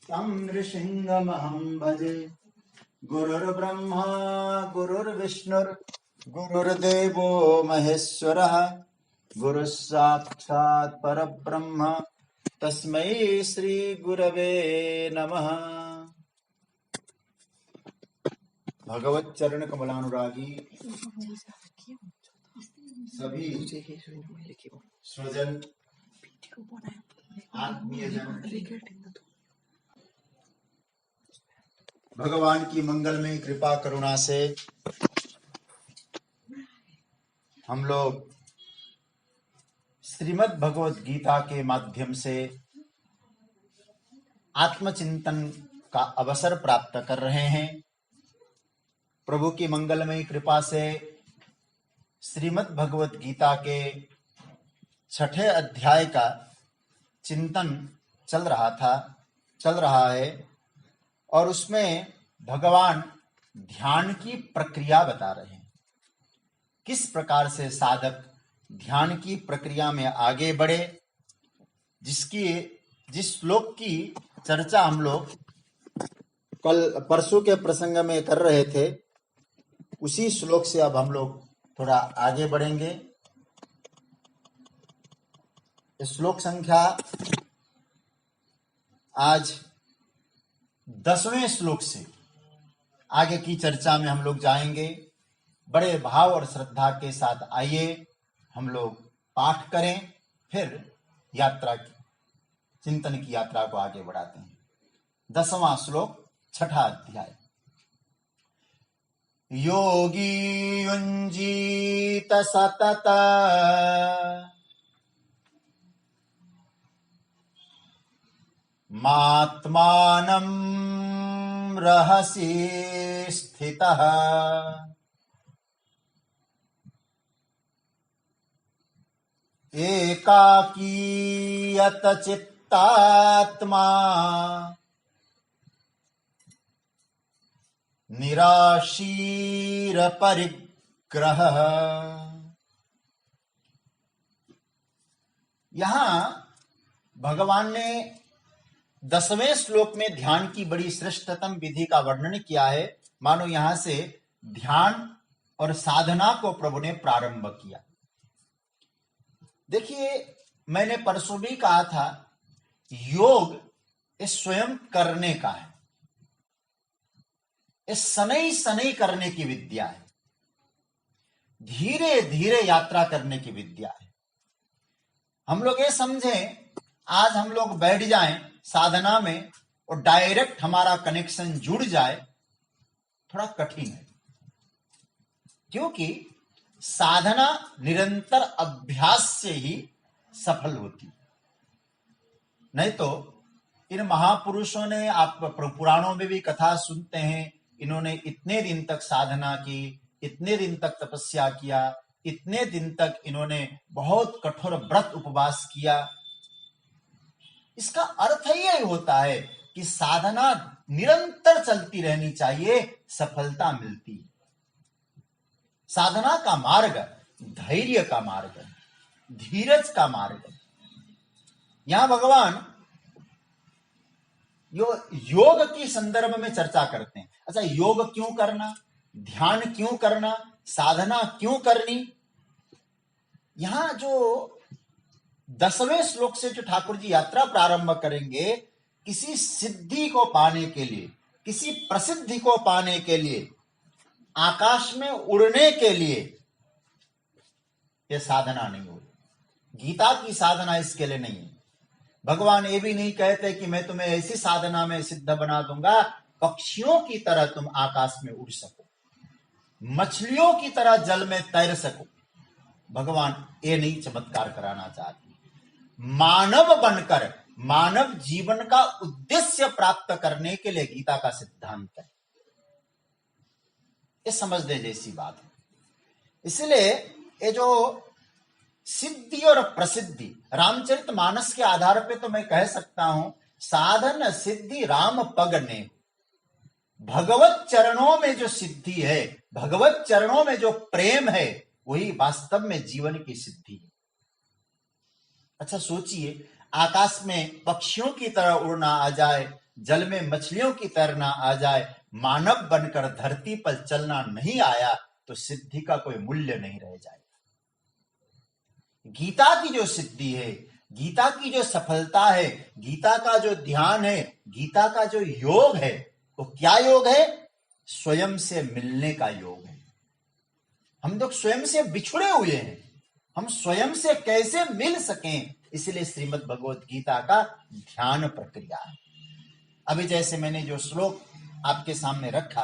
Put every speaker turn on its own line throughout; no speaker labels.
तं नृसिंहमहं भजे। गुरुर्ब्रह्मा गुरुर्विष्णुर् गुरुर्देवो महेश्वरः गुरुः साक्षात् परब्रह्म तस्मै श्री गुरवे नमः। भगवत चरण कमलानुरागी सभी स्वजन आत्मीयजन भगवान की मंगलमय कृपा करुणा से हम लोग श्रीमद् भगवत गीता के माध्यम से आत्मचिंतन का अवसर प्राप्त कर रहे हैं। प्रभु की मंगलमय कृपा से श्रीमद् भगवत गीता के 6ठे अध्याय का चिंतन चल रहा है और उसमें भगवान ध्यान की प्रक्रिया बता रहे हैं। किस प्रकार से साधक ध्यान की प्रक्रिया में आगे बढ़े, जिस श्लोक की चर्चा हम लोग परसों के प्रसंग में कर रहे थे, उसी श्लोक से अब हम लोग थोड़ा आगे बढ़ेंगे। श्लोक संख्या आज 10वें श्लोक से आगे की चर्चा में हम लोग जाएंगे। बड़े भाव और श्रद्धा के साथ आइए हम लोग पाठ करें, फिर चिंतन की यात्रा को आगे बढ़ाते हैं। 10वां श्लोक 6ठा अध्याय। योगी युञ्जीत सतत मात्मानं रहसि स्थितः एकाकीयत चित्तात्मा निराशीर परिग्रह। यहां भगवान ने 10वें श्लोक में ध्यान की बड़ी श्रेष्ठतम विधि का वर्णन किया है। मानो यहां से ध्यान और साधना को प्रभु ने प्रारंभ किया। देखिए, मैंने परसों भी कहा था, योग ये स्वयं करने का है, ये सनई सनई करने की विद्या है, धीरे धीरे यात्रा करने की विद्या है। हम लोग ये समझें आज हम लोग बैठ जाएं साधना में और डायरेक्ट हमारा कनेक्शन जुड़ जाए, थोड़ा कठिन है, क्योंकि साधना निरंतर अभ्यास से ही सफल होती। नहीं तो इन महापुरुषों ने, आप पुराणों में भी कथा सुनते हैं, इन्होंने इतने दिन तक साधना की, इतने दिन तक तपस्या किया, इतने दिन तक इन्होंने बहुत कठोर व्रत उपवास किया। इसका अर्थ यही होता है कि साधना निरंतर चलती रहनी चाहिए, सफलता मिलती है। साधना का मार्ग धैर्य का मार्ग है, धीरज का मार्ग है। यहां भगवान योग की संदर्भ में चर्चा करते हैं। अच्छा, योग क्यों करना, ध्यान क्यों करना, साधना क्यों करनी? यहां जो 10वें श्लोक से जो ठाकुर जी यात्रा प्रारंभ करेंगे, किसी सिद्धि को पाने के लिए, किसी प्रसिद्धि को पाने के लिए, आकाश में उड़ने के लिए यह साधना नहीं होती। गीता की साधना इसके लिए नहीं है। भगवान ये भी नहीं कहते कि मैं तुम्हें ऐसी साधना में सिद्ध बना दूंगा, पक्षियों की तरह तुम आकाश में उड़ सको, मछलियों की तरह जल में तैर सको। भगवान ये नहीं चमत्कार कराना चाहते। मानव बनकर मानव जीवन का उद्देश्य प्राप्त करने के लिए गीता का सिद्धांत है। ये समझने जैसी बात है। इसलिए ये जो सिद्धि और प्रसिद्धि, रामचरितमानस के आधार पे तो मैं कह सकता हूं, साधन सिद्धि राम पग ने। भगवत चरणों में जो सिद्धि है, भगवत चरणों में जो प्रेम है, वही वास्तव में जीवन की सिद्धि है। अच्छा सोचिए, आकाश में पक्षियों की तरह उड़ना आ जाए, जल में मछलियों की तरह आ जाए, मानव बनकर धरती पर चलना नहीं आया तो सिद्धि का कोई मूल्य नहीं रह जाएगा। गीता की जो सिद्धि है, गीता की जो सफलता है, गीता का जो ध्यान है, गीता का जो योग है, वो क्या योग है? स्वयं से मिलने का योग है। हम लोग स्वयं से बिछुड़े हुए हैं, हम स्वयं से कैसे मिल सकें, इसलिए श्रीमद् भगवत गीता का ध्यान प्रक्रिया है। अभी जैसे मैंने जो श्लोक आपके सामने रखा,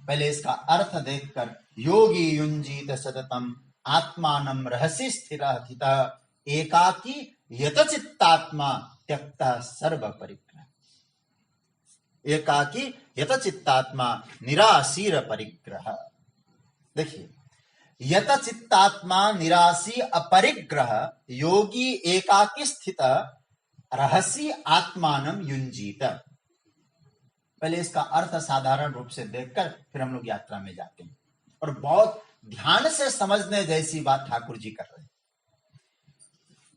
पहले इसका अर्थ देखकर, योगी युंजीत सततम आत्मानं रहसि स्थिरः एकाकी यतचित्तात्मा त्यक्तः सर्व परिग्रह। एकाकी यतचित्तात्मा निराशीर परिग्रह। देखिए, यतचित्तात्मा निराशी अपरिग्रह योगी एकाकी स्थित रहसि आत्मानं युंजीत। पहले इसका अर्थ साधारण रूप से देखकर फिर हम लोग यात्रा में जाते हैं, और बहुत ध्यान से समझने जैसी बात ठाकुर जी कर रहे हैं।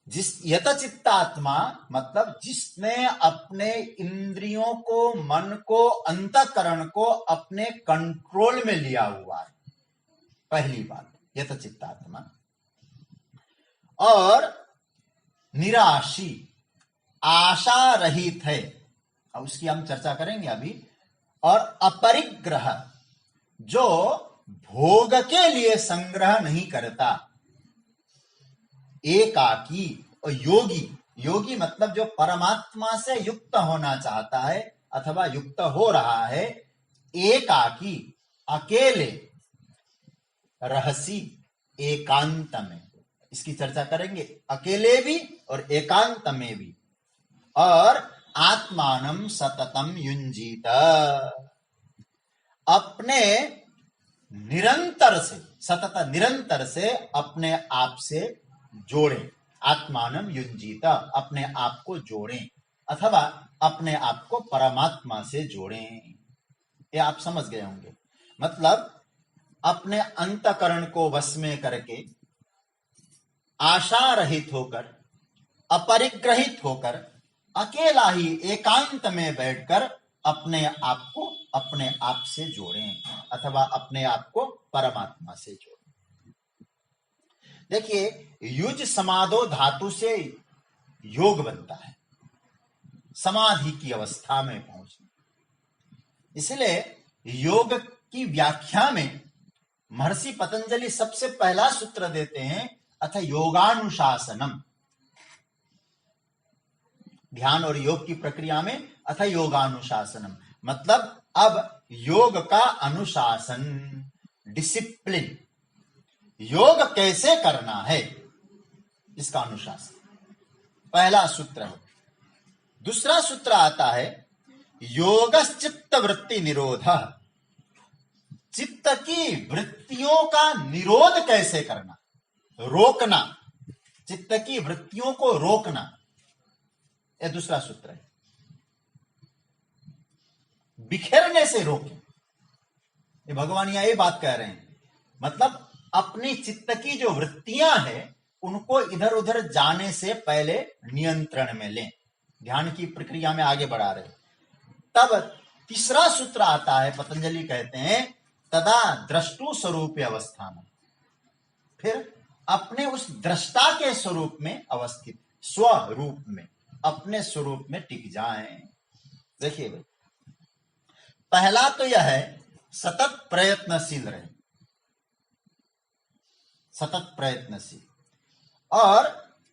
जिस यतचित्तात्मा मतलब जिसने अपने इंद्रियों को, मन को, अंतःकरण को अपने कंट्रोल में लिया हुआ है, पहली बात यतचित्तात्मा। और निराशी, आशा रहित है, अब उसकी हम चर्चा करेंगे अभी। और अपरिग्रह, जो भोग के लिए संग्रह नहीं करता। एकाकी और योगी, योगी मतलब जो परमात्मा से युक्त होना चाहता है अथवा युक्त हो रहा है। एकाकी, अकेले, रहसी, एकांत में, इसकी चर्चा करेंगे, अकेले भी और एकांत में भी। और आत्मानं सततम युंजीत, अपने निरंतर से, सतत निरंतर से अपने आप से जोड़ें। आत्मानं युंजीत, अपने आप को जोड़ें अथवा अपने आप को परमात्मा से जोड़ें। ये आप समझ गए होंगे। मतलब अपने अंतःकरण को वश में करके, आशा रहित होकर, अपरिग्रहित होकर, अकेला ही एकांत में बैठकर अपने आप को अपने आप से जोड़ें अथवा अपने आप को परमात्मा से जोड़ें। देखिए, युज समाधो धातु से योग बनता है, समाधि की अवस्था में पहुंचना। इसलिए योग की व्याख्या में महर्षि पतंजलि सबसे पहला सूत्र देते हैं, अथ योगानुशासनम। ध्यान और योग की प्रक्रिया में अथ योगानुशासनम मतलब अब योग का अनुशासन, डिसिप्लिन, योग कैसे करना है, इसका अनुशासन पहला सूत्र है। दूसरा सूत्र आता है योगश्चित्त वृत्ति निरोध, चित्त की वृत्तियों का निरोध कैसे करना, रोकना, चित्त की वृत्तियों को रोकना, यह दूसरा सूत्र है। बिखेरने से रोकें, ये भगवान यह बात कह रहे हैं। मतलब अपनी चित्त की जो वृत्तियां हैं उनको इधर उधर जाने से पहले नियंत्रण में लें, ध्यान की प्रक्रिया में आगे बढ़ा रहे। तब तीसरा सूत्र आता है, पतंजलि कहते हैं तदा द्रष्टु स्वरूप अवस्थान, फिर अपने उस दृष्टा के स्वरूप में अवस्थित, स्वरूप में, अपने स्वरूप में टिक जाएं। देखिए भाई, पहला तो यह है सतत प्रयत्नशील रहे, सतत प्रयत्नशील। और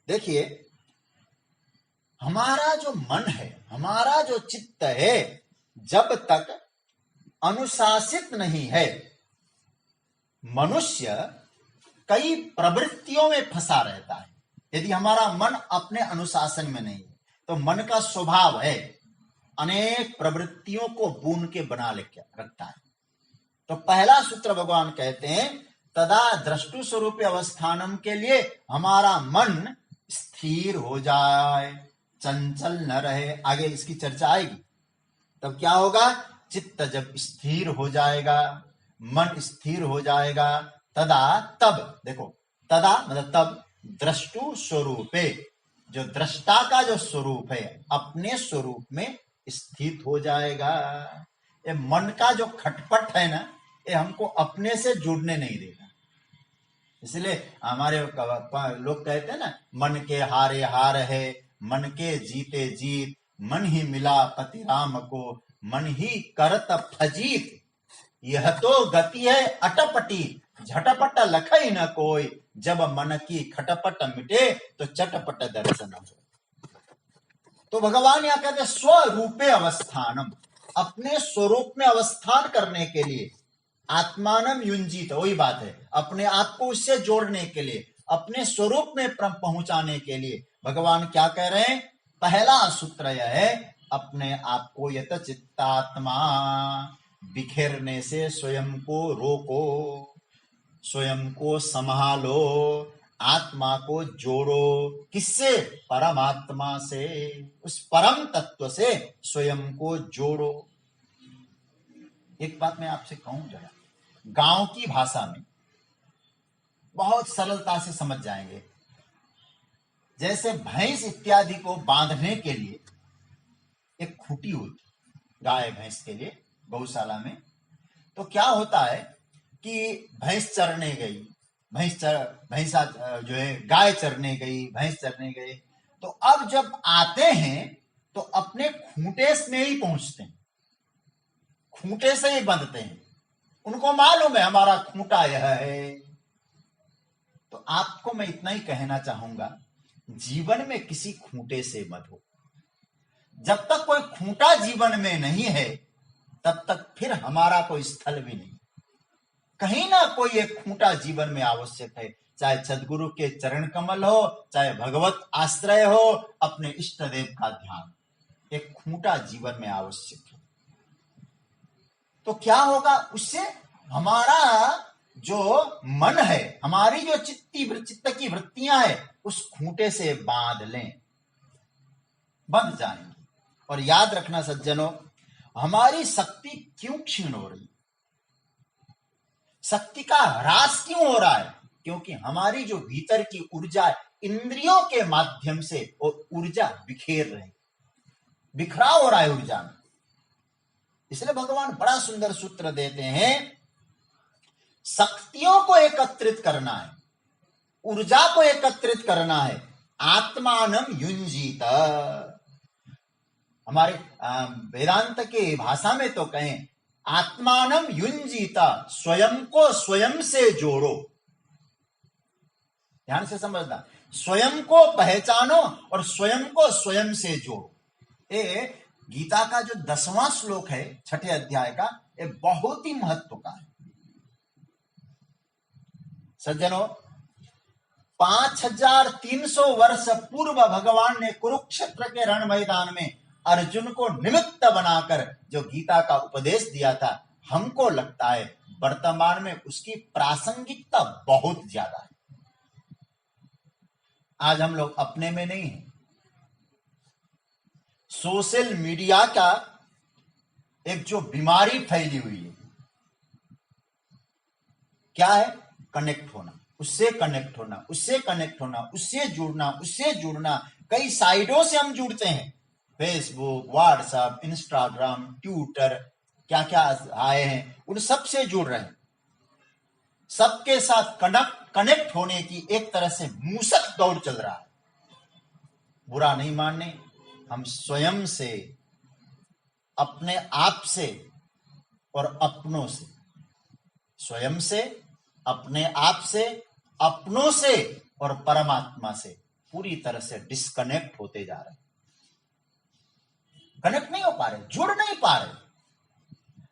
देखिए, हमारा जो मन है, हमारा जो चित्त है, जब तक अनुशासित नहीं है, मनुष्य कई प्रवृत्तियों में फंसा रहता है। यदि हमारा मन अपने अनुशासन में नहीं है तो मन का स्वभाव है अनेक प्रवृत्तियों को बून के बना लेके रखता है। तो पहला सूत्र भगवान कहते हैं तदा द्रष्टु स्वरूप अवस्थानम के लिए हमारा मन स्थिर हो जाए, चंचल न रहे। आगे इसकी चर्चा आएगी। तब क्या होगा? चित्त जब स्थिर हो जाएगा, मन स्थिर हो जाएगा, तदा, तब, देखो तदा मतलब तब, द्रष्टु स्वरूपे, जो दृष्टा का जो स्वरूप है अपने स्वरूप में स्थित हो जाएगा। ये मन का जो खटपट है ना, ये हमको अपने से जुड़ने नहीं देगा। इसलिए हमारे लोग कहते हैं ना, मन के हारे हार है, मन के जीते जीत, मन ही मिला पति राम को, मन ही करत फजीत। यह तो गति है अटपटी, झटपट लखई न कोई, जब मन की खटपट मिटे तो चटपट दर्शन हो। तो भगवान यहां कहते हैं स्वरूपे अवस्थानम, अपने स्वरूप में अवस्थान करने के लिए, आत्मानम युंजित, वही बात है, अपने आप को उससे जोड़ने के लिए, अपने स्वरूप में पहुंचाने के लिए भगवान क्या कह रहे हैं? पहला सूत्र यह है, अपने आप को यत चित्तात्मा, बिखेरने से स्वयं को रोको, स्वयं को संभालो, आत्मा को जोड़ो। किससे? परमात्मा से, उस परम तत्व से स्वयं को जोड़ो। एक बात मैं आपसे कहूं जरा, गांव की भाषा में बहुत सरलता से समझ जाएंगे। जैसे भैंस इत्यादि को बांधने के लिए एक खूंटी होती, गाय भैंस के लिए गौशाला में, तो क्या होता है कि भैंस चरने गई, भैंसा जो है गाय चरने गई, भैंस चरने गई, तो अब जब आते हैं तो अपने खूंटे में ही पहुंचते हैं, खूंटे से ही बंधते हैं, उनको मालूम है हमारा खूंटा यह है। तो आपको मैं इतना ही कहना चाहूंगा, जीवन में किसी खूंटे से मत हो। जब तक कोई खूंटा जीवन में नहीं है तब तक फिर हमारा कोई स्थल भी नहीं। कहीं ना कोई एक खूंटा जीवन में आवश्यक है, चाहे सदगुरु के चरण कमल हो, चाहे भगवत आश्रय हो, अपने इष्ट देव का ध्यान, एक खूंटा जीवन में आवश्यक है। तो क्या होगा उससे? हमारा जो मन है, हमारी जो चित्त की वृत्तियां है, उस खूंटे से बांध लें, बंध जाएंगे। और याद रखना सज्जनों, हमारी शक्ति क्यों क्षीण हो रही, शक्ति का ह्रास क्यों हो रहा है? क्योंकि हमारी जो भीतर की ऊर्जा इंद्रियों के माध्यम से वो ऊर्जा बिखेर रही, बिखराव हो रहा है ऊर्जा में। इसलिए भगवान बड़ा सुंदर सूत्र देते हैं, शक्तियों को एकत्रित करना है, ऊर्जा को एकत्रित करना है, आत्मानम युंजीत। हमारे वेदांत के भाषा में तो कहें, आत्मानम युंजीता, स्वयं को स्वयं से जोड़ो। ध्यान से समझना, स्वयं को पहचानो और स्वयं को स्वयं से जोड़ो। ये गीता का जो 10वां श्लोक है 6ठे अध्याय का, ये बहुत ही महत्व का है। सज्जनों, 5300 वर्ष पूर्व भगवान ने कुरुक्षेत्र के रण मैदान में अर्जुन को निमित्त बनाकर जो गीता का उपदेश दिया था, हमको लगता है वर्तमान में उसकी प्रासंगिकता बहुत ज्यादा है। आज हम लोग अपने में नहीं है। सोशल मीडिया का एक जो बीमारी फैली हुई है, क्या है? कनेक्ट होना, उससे कनेक्ट होना, उससे कनेक्ट होना, उससे जुड़ना, उससे जुड़ना। कई साइडों से हम जुड़ते हैं, फेसबुक, व्हाट्सएप, इंस्टाग्राम, ट्विटर, क्या क्या आए हैं, उन सब से जुड़ रहे हैं। सबके साथ कनेक्ट होने की एक तरह से मूसक दौड़ चल रहा है। बुरा नहीं मानने, हम स्वयं से, अपने आप से और अपनों से, स्वयं से, अपने आप से, अपनों से और परमात्मा से पूरी तरह से डिस्कनेक्ट होते जा रहे हैं। कनेक्ट नहीं हो पा रहे, जुड़ नहीं पा रहे।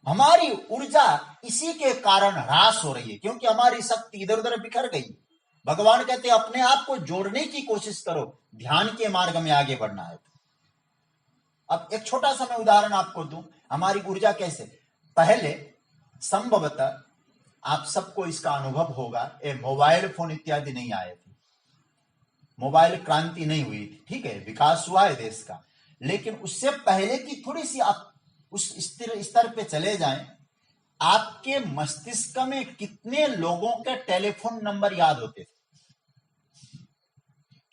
हमारी ऊर्जा इसी के कारण ह्रास हो रही है, क्योंकि हमारी शक्ति इधर उधर बिखर गई। भगवान कहते हैं अपने आप को जोड़ने की कोशिश करो, ध्यान के मार्ग में आगे बढ़ना है। अब एक छोटा सा मैं उदाहरण आपको दूं, हमारी ऊर्जा कैसे, पहले संभवतः आप सबको इसका अनुभव होगा, ये मोबाइल फोन इत्यादि नहीं आए थे, मोबाइल क्रांति नहीं हुई थी, ठीक है, विकास हुआ है देश का, लेकिन उससे पहले की थोड़ी सी आप उस स्तर पे चले जाएं, आपके मस्तिष्क में कितने लोगों के टेलीफोन नंबर याद होते थे?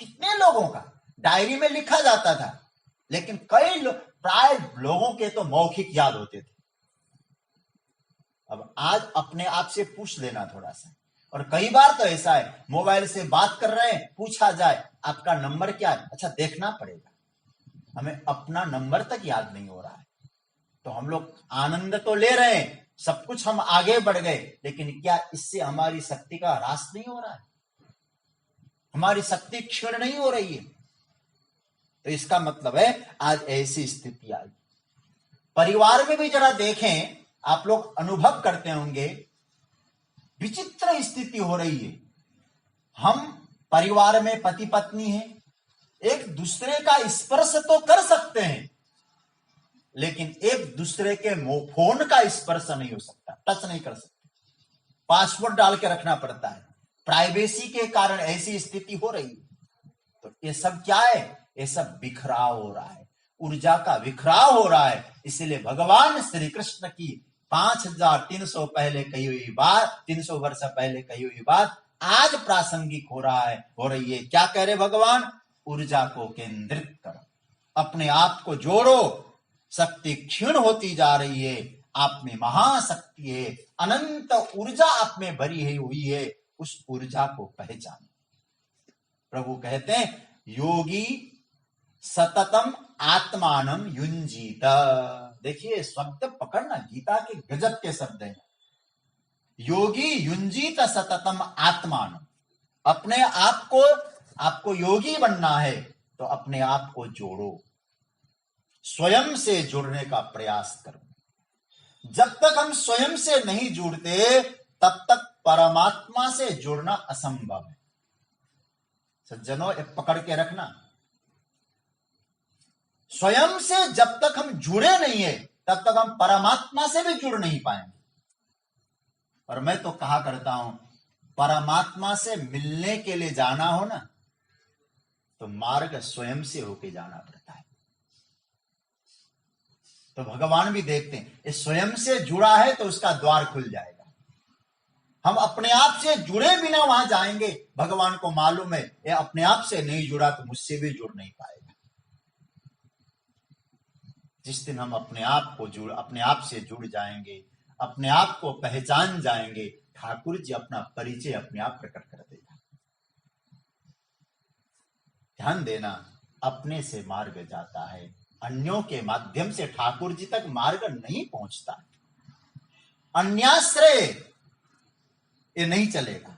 कितने लोगों का डायरी में लिखा जाता था, लेकिन प्राय लोगों के तो मौखिक याद होते थे। अब आज अपने आप से पूछ लेना थोड़ा सा। और कई बार तो ऐसा है, मोबाइल से बात कर रहे हैं, पूछा जाए आपका नंबर क्या है, अच्छा देखना पड़ेगा, हमें अपना नंबर तक याद नहीं हो रहा है। तो हम लोग आनंद तो ले रहे हैं, सब कुछ हम आगे बढ़ गए, लेकिन क्या इससे हमारी शक्ति का ह्रास नहीं हो रहा है? हमारी शक्ति क्षीण नहीं हो रही है? तो इसका मतलब है आज ऐसी स्थिति आई। परिवार में भी जरा देखें, आप लोग अनुभव करते होंगे, विचित्र स्थिति हो रही है। हम परिवार में पति पत्नी हैं, एक दूसरे का स्पर्श तो कर सकते हैं, लेकिन एक दूसरे के फोन का स्पर्श नहीं हो सकता, टच नहीं कर सकते, पासवर्ड डाल के रखना पड़ता है। प्राइवेसी के कारण ऐसी स्थिति हो रही है। तो ये सब क्या है? ये सब बिखराव हो रहा है, ऊर्जा का बिखराव हो रहा है। इसलिए भगवान श्री कृष्ण की 5300 पहले कही हुई बात, 300 वर्ष पहले कही हुई बात आज प्रासंगिक हो रही है। क्या कह रहे भगवान? ऊर्जा को केंद्रित करो, अपने आप को जोड़ो, शक्ति क्षीण होती जा रही है, आप में महाशक्ति है, अनंत ऊर्जा आप में भरी हुई है, उस ऊर्जा को पहचाने। प्रभु कहते हैं योगी सततम आत्मानम युंजीत। देखिए शब्द पकड़ना, गीता के गजब के शब्द हैं। योगी युंजीत सततम आत्मानम, अपने आप को, आपको योगी बनना है तो अपने आप को जोड़ो, स्वयं से जुड़ने का प्रयास करो। जब तक हम स्वयं से नहीं जुड़ते तब तक परमात्मा से जुड़ना असंभव है। सज्जनों एक पकड़ के रखना, स्वयं से जब तक हम जुड़े नहीं है तब तक हम परमात्मा से भी जुड़ नहीं पाएंगे। और मैं तो कहा करता हूं, परमात्मा से मिलने के लिए जाना हो ना, तो मार्ग स्वयं से होके जाना पड़ता है। तो भगवान भी देखते हैं, ये स्वयं से जुड़ा है तो उसका द्वार खुल जाएगा। हम अपने आप से जुड़े बिना वहां जाएंगे, भगवान को मालूम है ये अपने आप से नहीं जुड़ा तो मुझसे भी जुड़ नहीं पाएगा। जिस दिन हम अपने आप से जुड़ जाएंगे, अपने आप को पहचान जाएंगे, ठाकुर जी अपना परिचय अपने आप प्रकट कर देगा। ध्यान देना, अपने से मार्ग जाता है, अन्यों के माध्यम से ठाकुर जी तक मार्ग नहीं पहुंचता। अन्याश्रय ये नहीं चलेगा।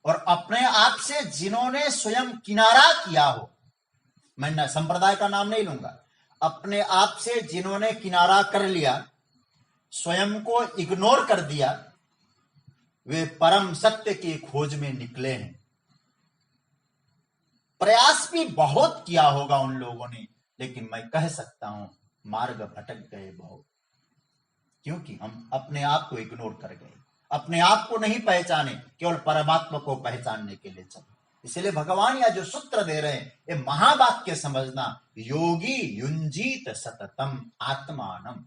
और अपने आप से जिन्होंने स्वयं किनारा किया हो, मैं संप्रदाय का नाम नहीं लूंगा, अपने आप से जिन्होंने किनारा कर लिया, स्वयं को इग्नोर कर दिया, वे परम सत्य की खोज में निकले हैं। प्रयास भी बहुत किया होगा उन लोगों ने, लेकिन मैं कह सकता हूं मार्ग भटक गए बहुत, क्योंकि हम अपने आप को इग्नोर कर गए, अपने आप को नहीं पहचाने, केवल परमात्मा को पहचानने के लिए चले। इसलिए भगवान यह जो सूत्र दे रहे हैं, ये महावाक्य समझना, योगी युंजीत सततम आत्मानम,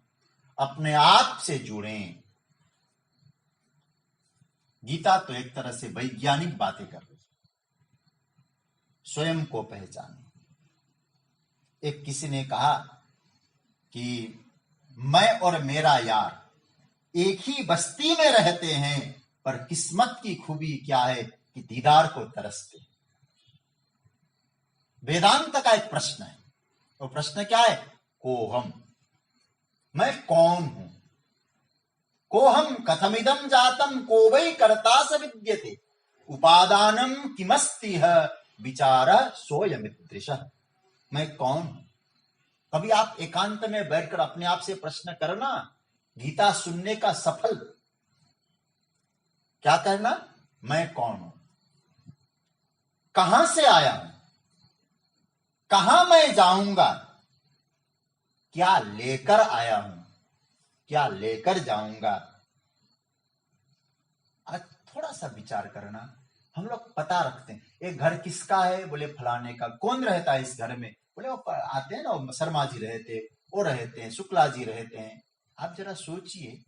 अपने आप से जुड़े। गीता तो एक तरह से वैज्ञानिक बातें कर रही है, स्वयं को पहचाने। एक किसी ने कहा कि मैं और मेरा यार एक ही बस्ती में रहते हैं, पर किस्मत की खूबी क्या है कि दीदार को तरसते। वेदांत का एक प्रश्न है, वो प्रश्न क्या है? कोहम, मैं कौन हूं? कोहम कथमिदं जातम को वै कर्ता स विद्यते, उपादानम किमस्ति विचार सोयमिदृशः। मैं कौन हूं? कभी आप एकांत में बैठकर अपने आप से प्रश्न करना, गीता सुनने का सफल क्या करना, मैं कौन हूं, कहां से आया हूं, कहां मैं जाऊंगा, क्या लेकर आया हूं, क्या लेकर जाऊंगा। आज थोड़ा सा विचार करना। हम लोग पता रखते हैं, एक घर किसका है, बोले फलाने का। कौन रहता है इस घर में, बोले वो आते हैं ना, शर्मा जी रहते, वो रहते हैं, शुक्ला जी रहते हैं। आप जरा सोचिए,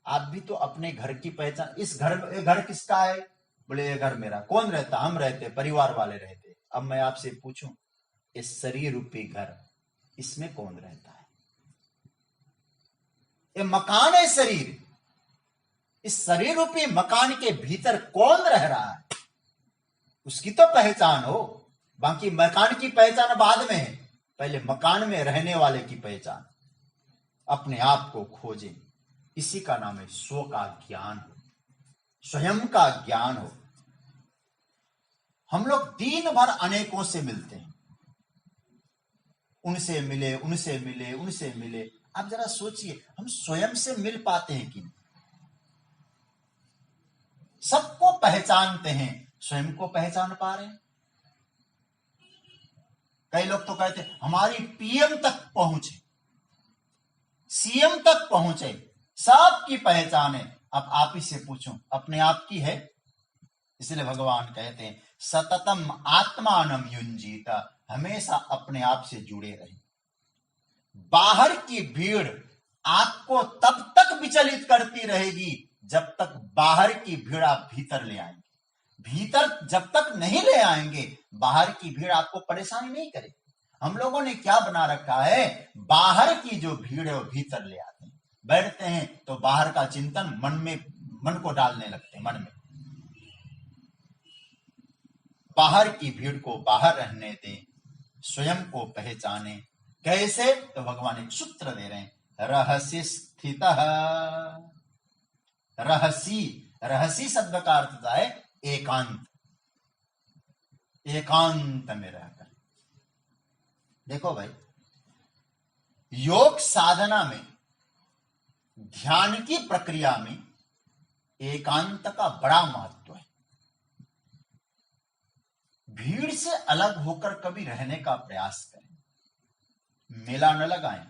आप भी तो अपने घर की पहचान, इस घर किसका है, बोले ये घर मेरा। कौन रहता, हम रहते, परिवार वाले रहते। अब मैं आपसे पूछूं, इस शरीर रूपी घर, इसमें कौन रहता है? ये मकान है शरीर, इस शरीर रूपी मकान के भीतर कौन रह रहा है, उसकी तो पहचान हो। बाकी मकान की पहचान बाद में है, पहले मकान में रहने वाले की पहचान। अपने आप को खोजें, इसी का नाम है स्व का ज्ञान हो, स्वयं का ज्ञान हो। हम लोग दिन भर अनेकों से मिलते हैं, उनसे मिले, उनसे मिले, उनसे मिले। आप जरा सोचिए, हम स्वयं से मिल पाते हैं कि नहीं? सबको पहचानते हैं, स्वयं को पहचान पा रहे हैं? कई लोग तो कहते हैं हमारी पीएम तक पहुंचे, सीएम तक पहुंचे, सबकी पहचान है। अब आप ही से पूछो, अपने आप की है? इसलिए भगवान कहते हैं सततम आत्मानम युंजीता, हमेशा अपने आप से जुड़े रहे। बाहर की भीड़ आपको तब तक विचलित करती रहेगी जब तक बाहर की भीड़ आप भीतर ले आएंगे। भीतर जब तक नहीं ले आएंगे, बाहर की भीड़ आपको परेशानी नहीं करे। हम लोगों ने क्या बना रखा है, बाहर की जो भीड़ है वो भीतर ले आते हैं, बैठते हैं तो बाहर का चिंतन मन को डालने लगते हैं, मन में। बाहर की भीड़ को बाहर रहने दें, स्वयं को पहचाने। कैसे? तो भगवान एक सूत्र दे रहे हैं, रहस्य स्थितः। रहसी शब्द का अर्थ है एकांत, एकांत में रहकर। देखो भाई, योग साधना में, ध्यान की प्रक्रिया में एकांत का बड़ा महत्व है। भीड़ से अलग होकर कभी रहने का प्रयास करें, मेला न लगाएं,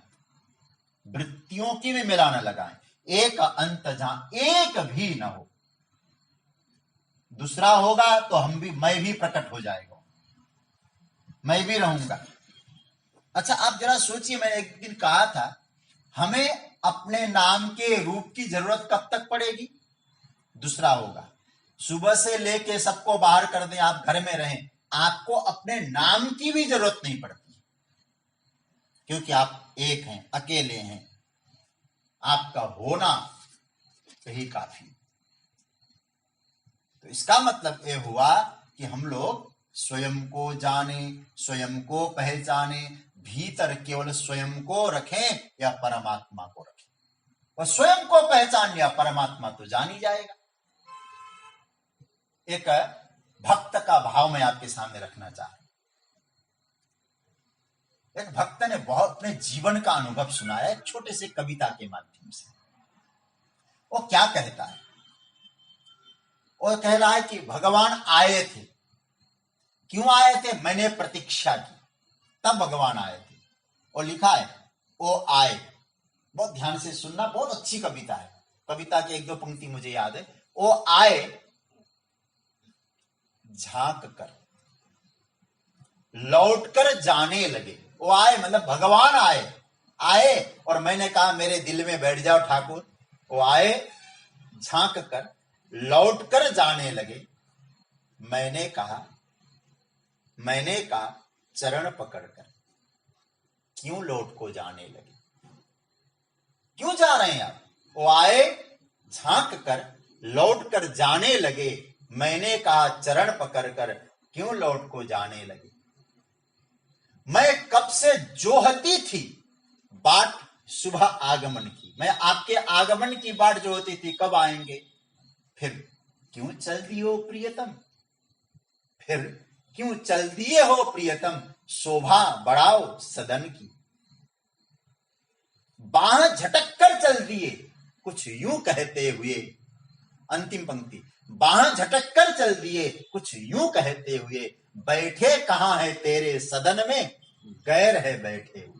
वृत्तियों की भी मेला न लगाएं। एक अंत जहां एक भी न हो, दूसरा होगा तो मैं भी प्रकट हो जाएगा, मैं भी रहूंगा। अच्छा, आप जरा सोचिए, मैंने एक दिन कहा था हमें अपने नाम के रूप की जरूरत कब तक पड़ेगी? दूसरा होगा, सुबह से लेके सबको बाहर कर दें, आप घर में रहें, आपको अपने नाम की भी जरूरत नहीं पड़ती, क्योंकि आप एक हैं, अकेले हैं। आपका होना यही काफी। तो इसका मतलब यह हुआ कि हम लोग स्वयं को जाने, स्वयं को पहचाने, भीतर केवल स्वयं को रखें या परमात्मा को रखें। और स्वयं को पहचान लिया, परमात्मा तो जान ही जाएगा। एक भक्त का भाव मैं आपके सामने रखना चाह रहा हूं। एक भक्त ने बहुत अपने जीवन का अनुभव सुनाया एक छोटे से कविता के माध्यम से। वो क्या कहता है? वो कह रहा है कि भगवान आए थे। क्यों आए थे? मैंने प्रतीक्षा की, तब भगवान आए थे। और लिखा है वो आए। बहुत ध्यान से सुनना, बहुत अच्छी कविता है। कविता की एक दो पंक्ति मुझे याद है। वो आए झांक कर, लौट कर जाने लगे। वो आए मतलब भगवान आए और मैंने कहा मेरे दिल में बैठ जाओ ठाकुर। वो आए झांक कर, लौट कर जाने लगे। मैंने कहा चरण पकड़कर, क्यों लौट को जाने लगे? क्यों जा रहे हैं आप? वो आए झांक कर, लौट कर जाने लगे। मैंने कहा चरण पकड़कर, क्यों लौट को जाने लगे? मैं कब से जोहती थी बाट सुबह आगमन की। मैं आपके आगमन की बाट जोहती थी, कब आएंगे? फिर क्यों चल दिए हो प्रियतम? फिर क्यों चल दिए हो प्रियतम? शोभा बढ़ाओ सदन की। बाह झटक कर चल दिए, कुछ यूं कहते हुए। अंतिम पंक्ति, बाह झटक कर चल दिए, कुछ यूं कहते हुए। बैठे कहां है तेरे सदन में, गैर है बैठे हुए।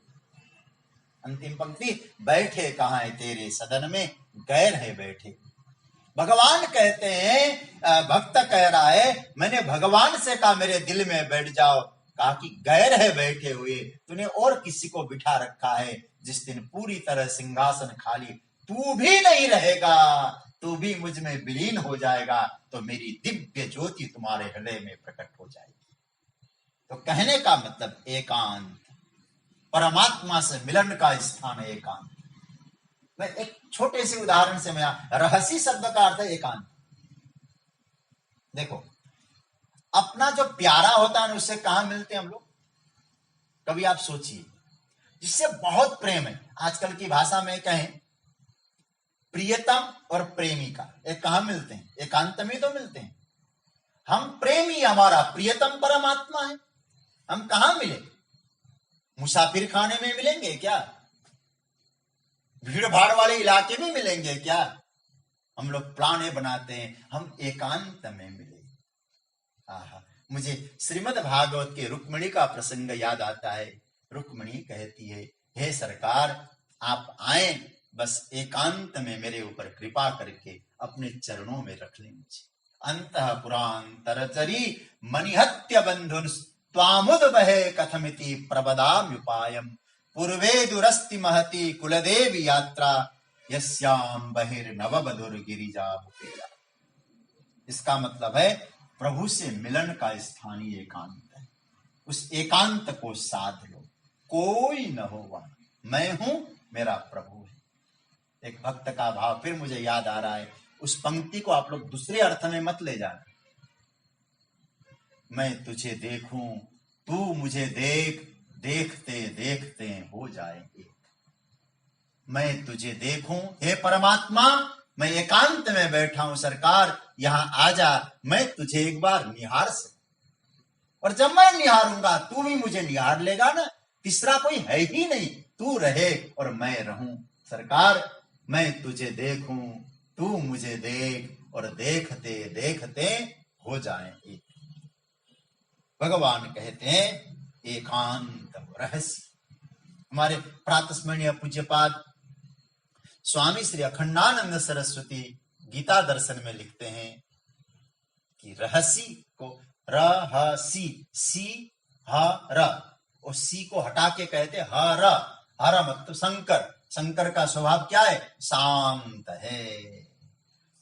अंतिम पंक्ति, बैठे कहां है तेरे सदन में, गैर है बैठे। भगवान कहते हैं, भक्त कह रहा है मैंने भगवान से कहा मेरे दिल में बैठ जाओ, कहा कि गैर है बैठे हुए। तूने और किसी को बिठा रखा है। जिस दिन पूरी तरह सिंहासन खाली, तू भी नहीं रहेगा, तू भी मुझ में विलीन हो जाएगा, तो मेरी दिव्य ज्योति तुम्हारे हृदय में प्रकट हो जाएगी। तो कहने का मतलब एकांत, परमात्मा से मिलन का स्थान है एकांत। मैं एक छोटे से उदाहरण से, मैं रहस्य शब्द का अर्थ है एकांत। देखो, अपना जो प्यारा होता है उससे कहां मिलते हैं हम लोग? कभी आप सोचिए, जिससे बहुत प्रेम है, आजकल की भाषा में कहें प्रियतम और प्रेमिका, एक कहां मिलते हैं? एकांत में तो मिलते हैं। हम प्रेमी, हमारा प्रियतम परमात्मा है, हम कहां मिले? मुसाफिर खाने में मिलेंगे क्या? भीड़ भाड़ वाले इलाके में मिलेंगे क्या? हम लोग प्लान बनाते हैं हम एकांत में मिले। आहा, मुझे श्रीमद् भागवत के रुक्मिणी का प्रसंग याद आता है। रुक्मिणी कहती है, हे सरकार, आप आए, बस एकांत में मेरे ऊपर कृपा करके अपने चरणों में रख लें मुझे। अंतः पुरांतरचरी मनिहत्य बंधुन त्वामुद बहे कथमिति प्रबदाम्युपायम पूर्वे दुरस्ति महति कुलदेवी यात्रा यस्याम बहिर्नववधुर गिरिजा भूपेया। इसका मतलब है प्रभु से मिलन का स्थानीय एकांत है। उस एकांत को साध लो, कोई न हो वहां, मैं हूं, मेरा प्रभु है। एक भक्त का भाव फिर मुझे याद आ रहा है, उस पंक्ति को आप लोग दूसरे अर्थ में मत ले जाना। मैं तुझे देखूं, तू मुझे देख, देखते देखते हो जाए एक। मैं तुझे देखूं, हे परमात्मा, मैं एकांत में बैठा हूं, सरकार यहां आ जा, मैं तुझे एक बार निहार सकूं। और जब मैं निहारूंगा तू भी मुझे निहार लेगा ना, तीसरा कोई है ही नहीं, तू रहे और मैं रहूं। सरकार मैं तुझे देखूं, तू मुझे देख, और देखते देखते हो जाए एक। भगवान कहते हैं एकांत रहस्य। हमारे प्रातस्मरणीय पूज्यपाद स्वामी श्री अखंडानंद सरस्वती गीता दर्शन में लिखते हैं कि रहसी को रहसी, सी ह र, और सी को हटा के कहते हर। हर मतलब शंकर, शंकर का स्वभाव क्या है? शांत है।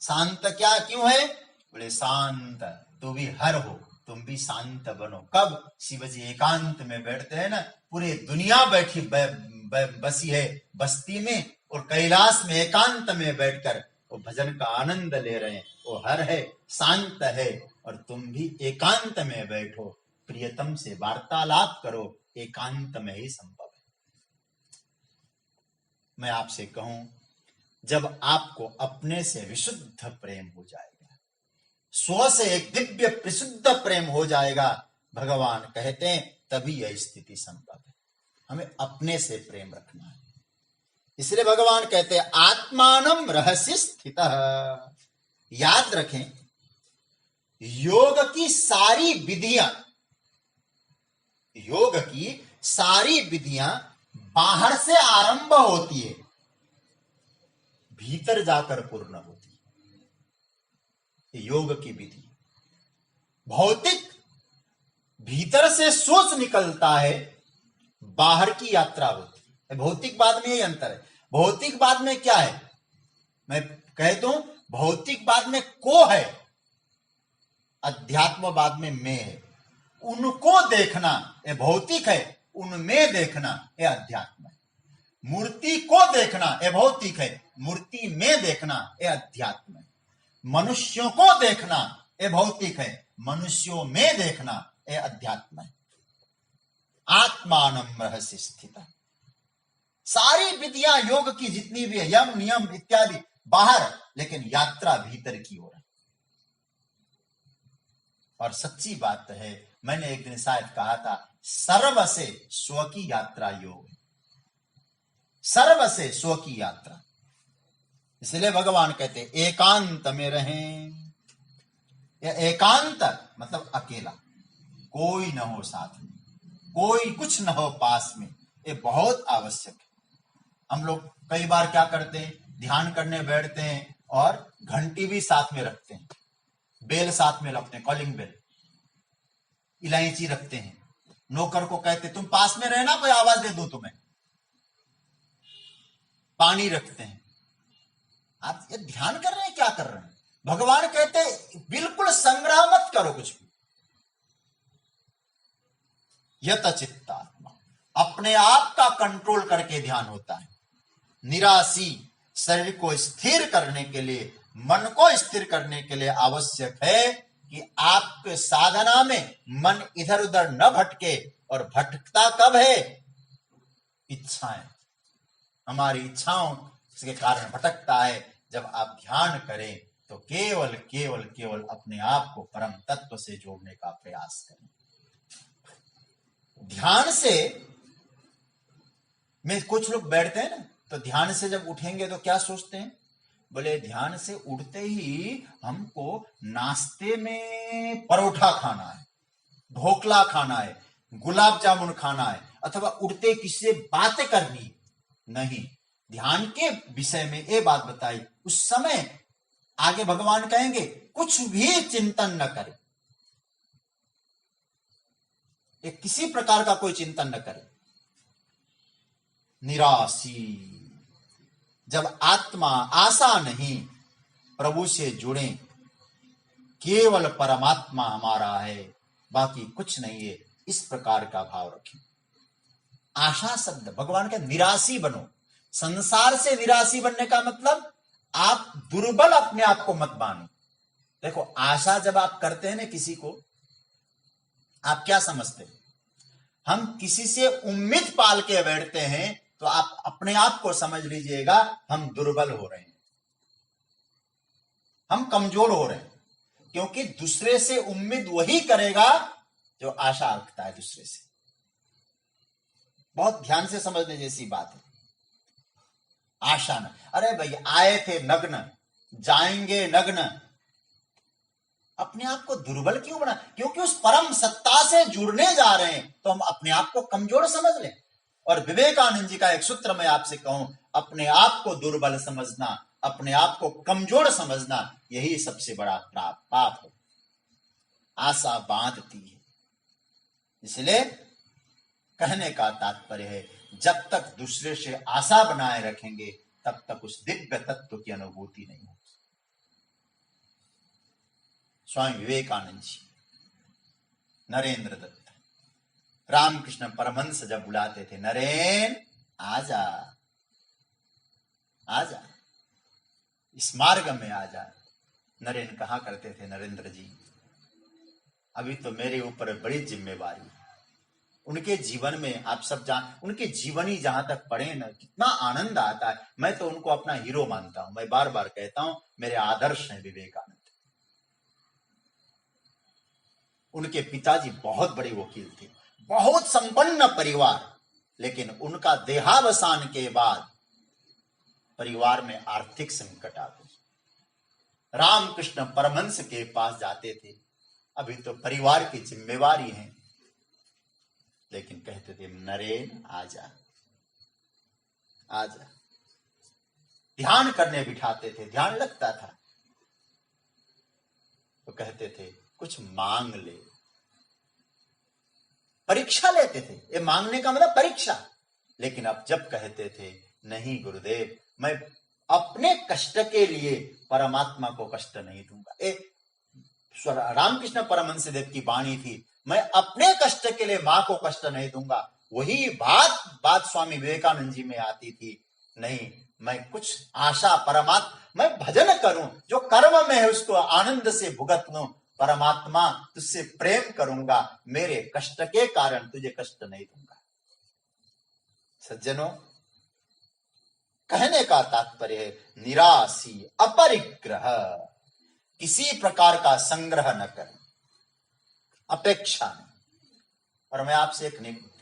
शांत क्या क्यों है? बोले शांत, तू भी हर हो, तुम भी शांत बनो। कब? शिव जी एकांत में बैठते हैं ना, पूरी दुनिया बैठी बसी है बस्ती में, और कैलाश में एकांत में बैठकर वो भजन का आनंद ले रहे हैं। वो हर है, शांत है, और तुम भी एकांत में बैठो, प्रियतम से वार्तालाप करो, एकांत में ही संभव है। मैं आपसे कहूं, जब आपको अपने से विशुद्ध प्रेम हो जाएगा, स्व से एक दिव्य परिशुद्ध प्रेम हो जाएगा, भगवान कहते हैं तभी यह स्थिति संभव है। हमें अपने से प्रेम रखना है। इसलिए भगवान कहते हैं आत्मानम रहस्य स्थितः। याद रखें, योग की सारी विधियां, योग की सारी विधियां बाहर से आरंभ होती है, भीतर जाकर पूर्ण होती है। योग की विधि भौतिक, भीतर से सोच निकलता है, बाहर की यात्रा होती है। भौतिकवाद में यही अंतर है। भौतिकवाद में क्या है? मैं कह दूं, भौतिकवाद में को है, अध्यात्मवाद में मैं है। उनको देखना ये भौतिक है, उनमें देखना ये अध्यात्म है। मूर्ति को देखना ये भौतिक है, मूर्ति में देखना ये अध्यात्म है। मनुष्यों को देखना ये भौतिक है, मनुष्यों में देखना ये अध्यात्म है। आत्मानम रहस्य स्थित। सारी विधियां योग की जितनी भी है, यम नियम इत्यादि बाहर, लेकिन यात्रा भीतर की ओर है। और सच्ची बात है, मैंने एक दिन शायद कहा था, सर्व से स्व की यात्रा योग, सर्व से स्व की यात्रा। इसलिए भगवान कहते एकांत में रहें। एकांत मतलब अकेला, कोई न हो साथ में, कोई कुछ न हो पास में, ये बहुत आवश्यक है। हम लोग कई बार क्या करते हैं, ध्यान करने बैठते हैं और घंटी भी साथ में रखते हैं, बेल साथ में रखते हैं, कॉलिंग बेल, इलायची रखते हैं। नौकर को कहते तुम पास में रहना, कोई आवाज दे दूं तुम्हें। पानी रखते हैं। आप ये ध्यान कर रहे हैं, क्या कर रहे हैं? भगवान कहते बिल्कुल संग्रह मत करो कुछ भी। यत चित्तात्मा, अपने आप का कंट्रोल करके ध्यान होता है। निरासी, शरीर को स्थिर करने के लिए, मन को स्थिर करने के लिए आवश्यक है कि आपके साधना में मन इधर उधर न भटके। और भटकता कब है? इच्छाएं, हमारी इच्छाओं के कारण भटकता है। जब आप ध्यान करें तो केवल केवल केवल अपने आप को परम तत्व से जोड़ने का प्रयास करें। ध्यान से में कुछ लोग बैठते हैं ना, तो ध्यान से जब उठेंगे तो क्या सोचते हैं? बोले ध्यान से उठते ही हमको नाश्ते में परोठा खाना है, ढोकला खाना है, गुलाब जामुन खाना है, अथवा उठते किसी से बातें करनी नहीं। ध्यान के विषय में ये बात बताई। उस समय आगे भगवान कहेंगे कुछ भी चिंतन न करे, किसी प्रकार का कोई चिंतन न करे। निराशी, जब आत्मा आशा नहीं, प्रभु से जुड़े, केवल परमात्मा हमारा है, बाकी कुछ नहीं है, इस प्रकार का भाव रखें। आशा शब्द भगवान का निराशी बनो। संसार से निराशी बनने का मतलब आप दुर्बल अपने आप को मत मानो। देखो, आशा जब आप करते हैं ना किसी को, आप क्या समझते हैं? हम किसी से उम्मीद पाल के बैठते हैं तो आप अपने आप को समझ लीजिएगा हम दुर्बल हो रहे हैं, हम कमजोर हो रहे हैं। क्योंकि दूसरे से उम्मीद वही करेगा जो आशा रखता है दूसरे से। बहुत ध्यान से समझने जैसी बात है। आशा न, अरे भाई आए थे नग्न, जाएंगे नग्न। अपने आप को दुर्बल क्यों बना? क्योंकि उस परम सत्ता से जुड़ने जा रहे हैं तो हम अपने आप को कमजोर समझ लें। और विवेकानंद जी का एक सूत्र मैं आपसे कहूं, अपने आप को दुर्बल समझना, अपने आप को कमजोर समझना, यही सबसे बड़ा पाप है। आशा बांधती है। इसलिए कहने का तात्पर्य है, जब तक दूसरे से आशा बनाए रखेंगे तब तक उस दिव्य तत्व की अनुभूति नहीं होगी। स्वामी विवेकानंद जी, नरेंद्र दत्त, रामकृष्ण परमहंस जब बुलाते थे, नरेन आजा आजा, इस मार्ग में आजा। नरेन कहा करते थे, नरेंद्र जी अभी तो मेरे ऊपर बड़ी जिम्मेवारी है। उनके जीवन में आप सब उनके जीवनी जहां तक पढ़े ना, कितना आनंद आता है। मैं तो उनको अपना हीरो मानता हूं। मैं बार बार कहता हूं मेरे आदर्श हैं विवेकानंद। उनके पिताजी बहुत बड़े वकील थे, बहुत संपन्न परिवार, लेकिन उनका देहावसान के बाद परिवार में आर्थिक संकट आ गई। रामकृष्ण परमहंस के पास जाते थे, अभी तो परिवार की जिम्मेवारी है, लेकिन कहते थे नरेन आजा आजा। ध्यान करने बिठाते थे, ध्यान लगता था तो कहते थे कुछ मांग ले। परीक्षा लेते थे, ये मांगने का मतलब परीक्षा। लेकिन अब जब कहते थे नहीं गुरुदेव, मैं अपने कष्ट के लिए परमात्मा को कष्ट नहीं दूंगा। रामकृष्ण परमहंस देव की वाणी थी, मैं अपने कष्ट के लिए मां को कष्ट नहीं दूंगा। वही बात स्वामी विवेकानंद जी में आती थी, नहीं मैं कुछ आशा परमात्मा, मैं भजन करूं, जो कर्म में है उसको आनंद से भुगत लूं। परमात्मा तुझसे प्रेम करूंगा, मेरे कष्ट के कारण तुझे कष्ट नहीं दूंगा। सज्जनों, कहने का तात्पर्य है निराशी, अपरिग्रह, किसी प्रकार का संग्रह न कर, अपेक्षा नहीं। और मैं आपसे एक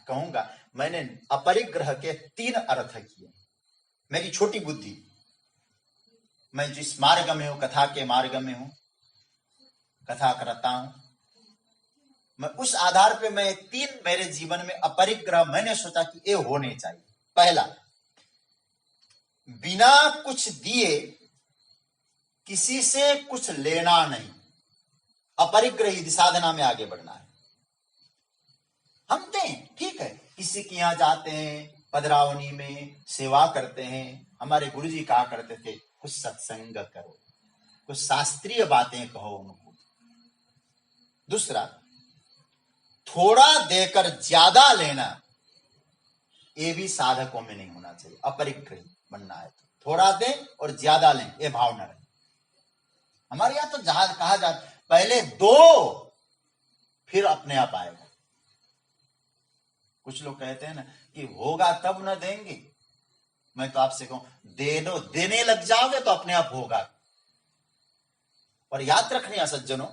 कहूंगा, मैंने अपरिग्रह के 3 अर्थ किए। मेरी छोटी बुद्धि, मैं जिस मार्ग में हूं, कथा के मार्ग में हूं, कथा करता हूं, मैं उस आधार पे मैं 3 मेरे जीवन में अपरिग्रह मैंने सोचा कि ये होने चाहिए। पहला, बिना कुछ दिए किसी से कुछ लेना नहीं, अपरिग्रही साधना में आगे बढ़ना है। हम दें, ठीक है, किसी के यहां जाते हैं, पधरावनी में सेवा करते हैं। हमारे गुरुजी कहा करते थे कुछ सत्संग करो, कुछ शास्त्रीय बातें कहो उनको। दूसरा, थोड़ा देकर ज्यादा लेना, ये भी साधकों में नहीं होना चाहिए। अपरिग्रही बनना है तो थोड़ा दें और ज्यादा लें, ये भाव न रहे। हमारे यहां तो जहाज कहा जाता पहले दो फिर अपने आप आएगा। कुछ लोग कहते हैं ना कि होगा तब न देंगे। मैं तो आपसे कहूं दे दो, देने लग जाओगे तो अपने आप होगा। और याद रखने सज्जनों,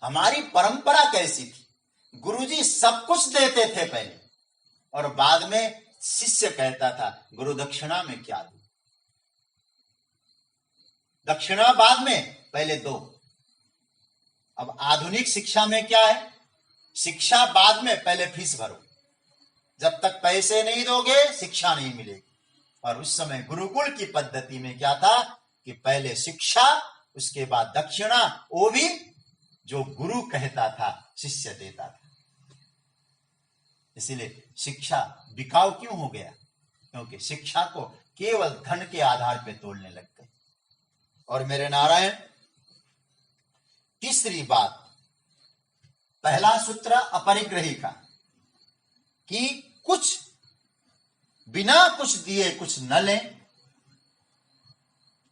हमारी परंपरा कैसी थी, गुरुजी सब कुछ देते थे पहले, और बाद में शिष्य कहता था गुरु दक्षिणा में क्या दूं। दक्षिणा बाद में, पहले दो। अब आधुनिक शिक्षा में क्या है, शिक्षा बाद में, पहले फीस भरो। जब तक पैसे नहीं दोगे शिक्षा नहीं मिलेगी। और उस समय गुरुकुल की पद्धति में क्या था कि पहले शिक्षा, उसके बाद दक्षिणा, वो भी जो गुरु कहता था शिष्य देता था। इसीलिए शिक्षा बिकाऊ क्यों हो गया, क्योंकि शिक्षा को केवल धन के आधार पर तोड़ने लग गए। और मेरे नारायण, तीसरी बात, पहला सूत्र अपरिग्रही का कि कुछ बिना कुछ दिए कुछ न लें,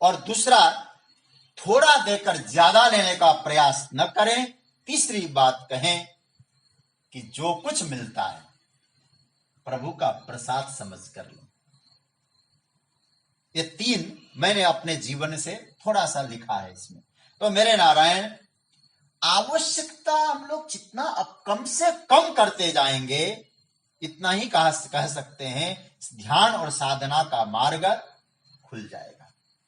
और दूसरा थोड़ा देकर ज्यादा लेने का प्रयास न करें। तीसरी बात कहें कि जो कुछ मिलता है प्रभु का प्रसाद समझ कर लो। ये तीन मैंने अपने जीवन से थोड़ा सा लिखा है इसमें। तो मेरे नारायण, आवश्यकता हम लोग जितना अब कम से कम करते जाएंगे, इतना ही कह सकते हैं ध्यान और साधना का मार्ग खुल जाएगा।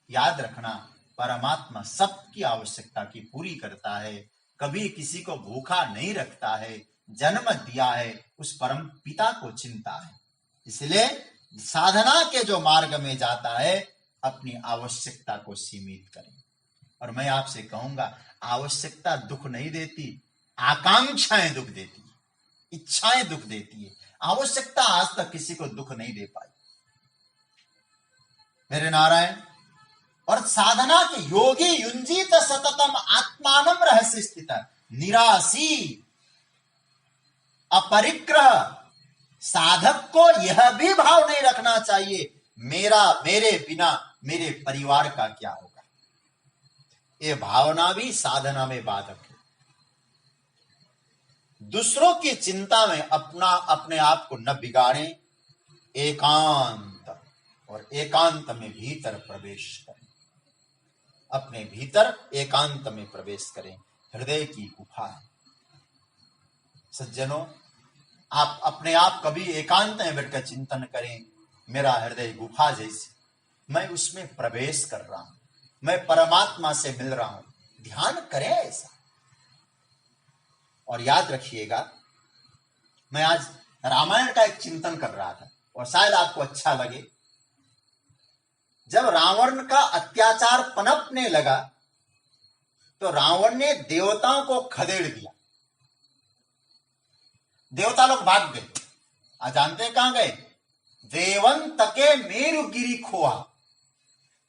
याद रखना, परमात्मा सबकी आवश्यकता की पूरी करता है, कभी किसी को भूखा नहीं रखता है, जन्म दिया है उस परम पिता को चिंता है। इसलिए साधना के जो मार्ग में जाता है अपनी आवश्यकता को सीमित करें। और मैं आपसे कहूंगा, आवश्यकता दुख नहीं देती, आकांक्षाएं दुख देती है, इच्छाएं दुख देती है। आवश्यकता आज तक किसी को दुख नहीं दे पाई। मेरे नारायण, और साधना के योगी युंजीत सततम आत्मानम रहस्य स्थित निराशी अपरिग्रह। साधक को यह भी भाव नहीं रखना चाहिए मेरे बिना मेरे परिवार का क्या होगा। ये भावना भी साधना में बाधक है। दूसरों की चिंता में अपने आप को न बिगाड़ें, एकांत, और एकांत में भीतर प्रवेश करें। अपने भीतर एकांत में प्रवेश करें। हृदय की गुफा है सज्जनों। आप अपने आप कभी एकांत में बैठकर चिंतन करें, मेरा हृदय गुफा जैसी, मैं उसमें प्रवेश कर रहा हूं, मैं परमात्मा से मिल रहा हूं। ध्यान करें ऐसा। और याद रखिएगा, मैं आज रामायण का एक चिंतन कर रहा था और शायद आपको अच्छा लगे। जब रावण का अत्याचार पनपने लगा तो रावण ने देवताओं को खदेड़ दिया। देवता लोग भाग गए। आज जानते हैं कहां गए? देवंत के मेरुगिरी खोआ,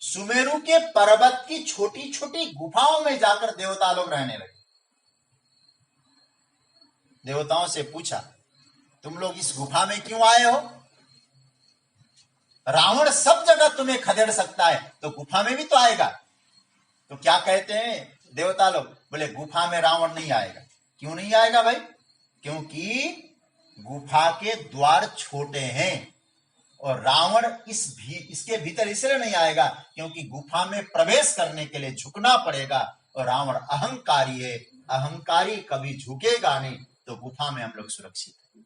सुमेरु के पर्वत की छोटी छोटी गुफाओं में जाकर देवता लोग रहने लगे। देवताओं से पूछा, तुम लोग इस गुफा में क्यों आए हो? रावण सब जगह तुम्हें खदेड़ सकता है तो गुफा में भी तो आएगा। तो क्या कहते हैं देवता लोग? बोले गुफा में रावण नहीं आएगा। क्यों नहीं आएगा भाई? क्योंकि गुफा के द्वार छोटे हैं और रावण इसके भीतर इसलिए नहीं आएगा क्योंकि गुफा में प्रवेश करने के लिए झुकना पड़ेगा और रावण अहंकारी है। अहंकारी कभी झुकेगा नहीं, तो गुफा में हम लोग सुरक्षित हैं।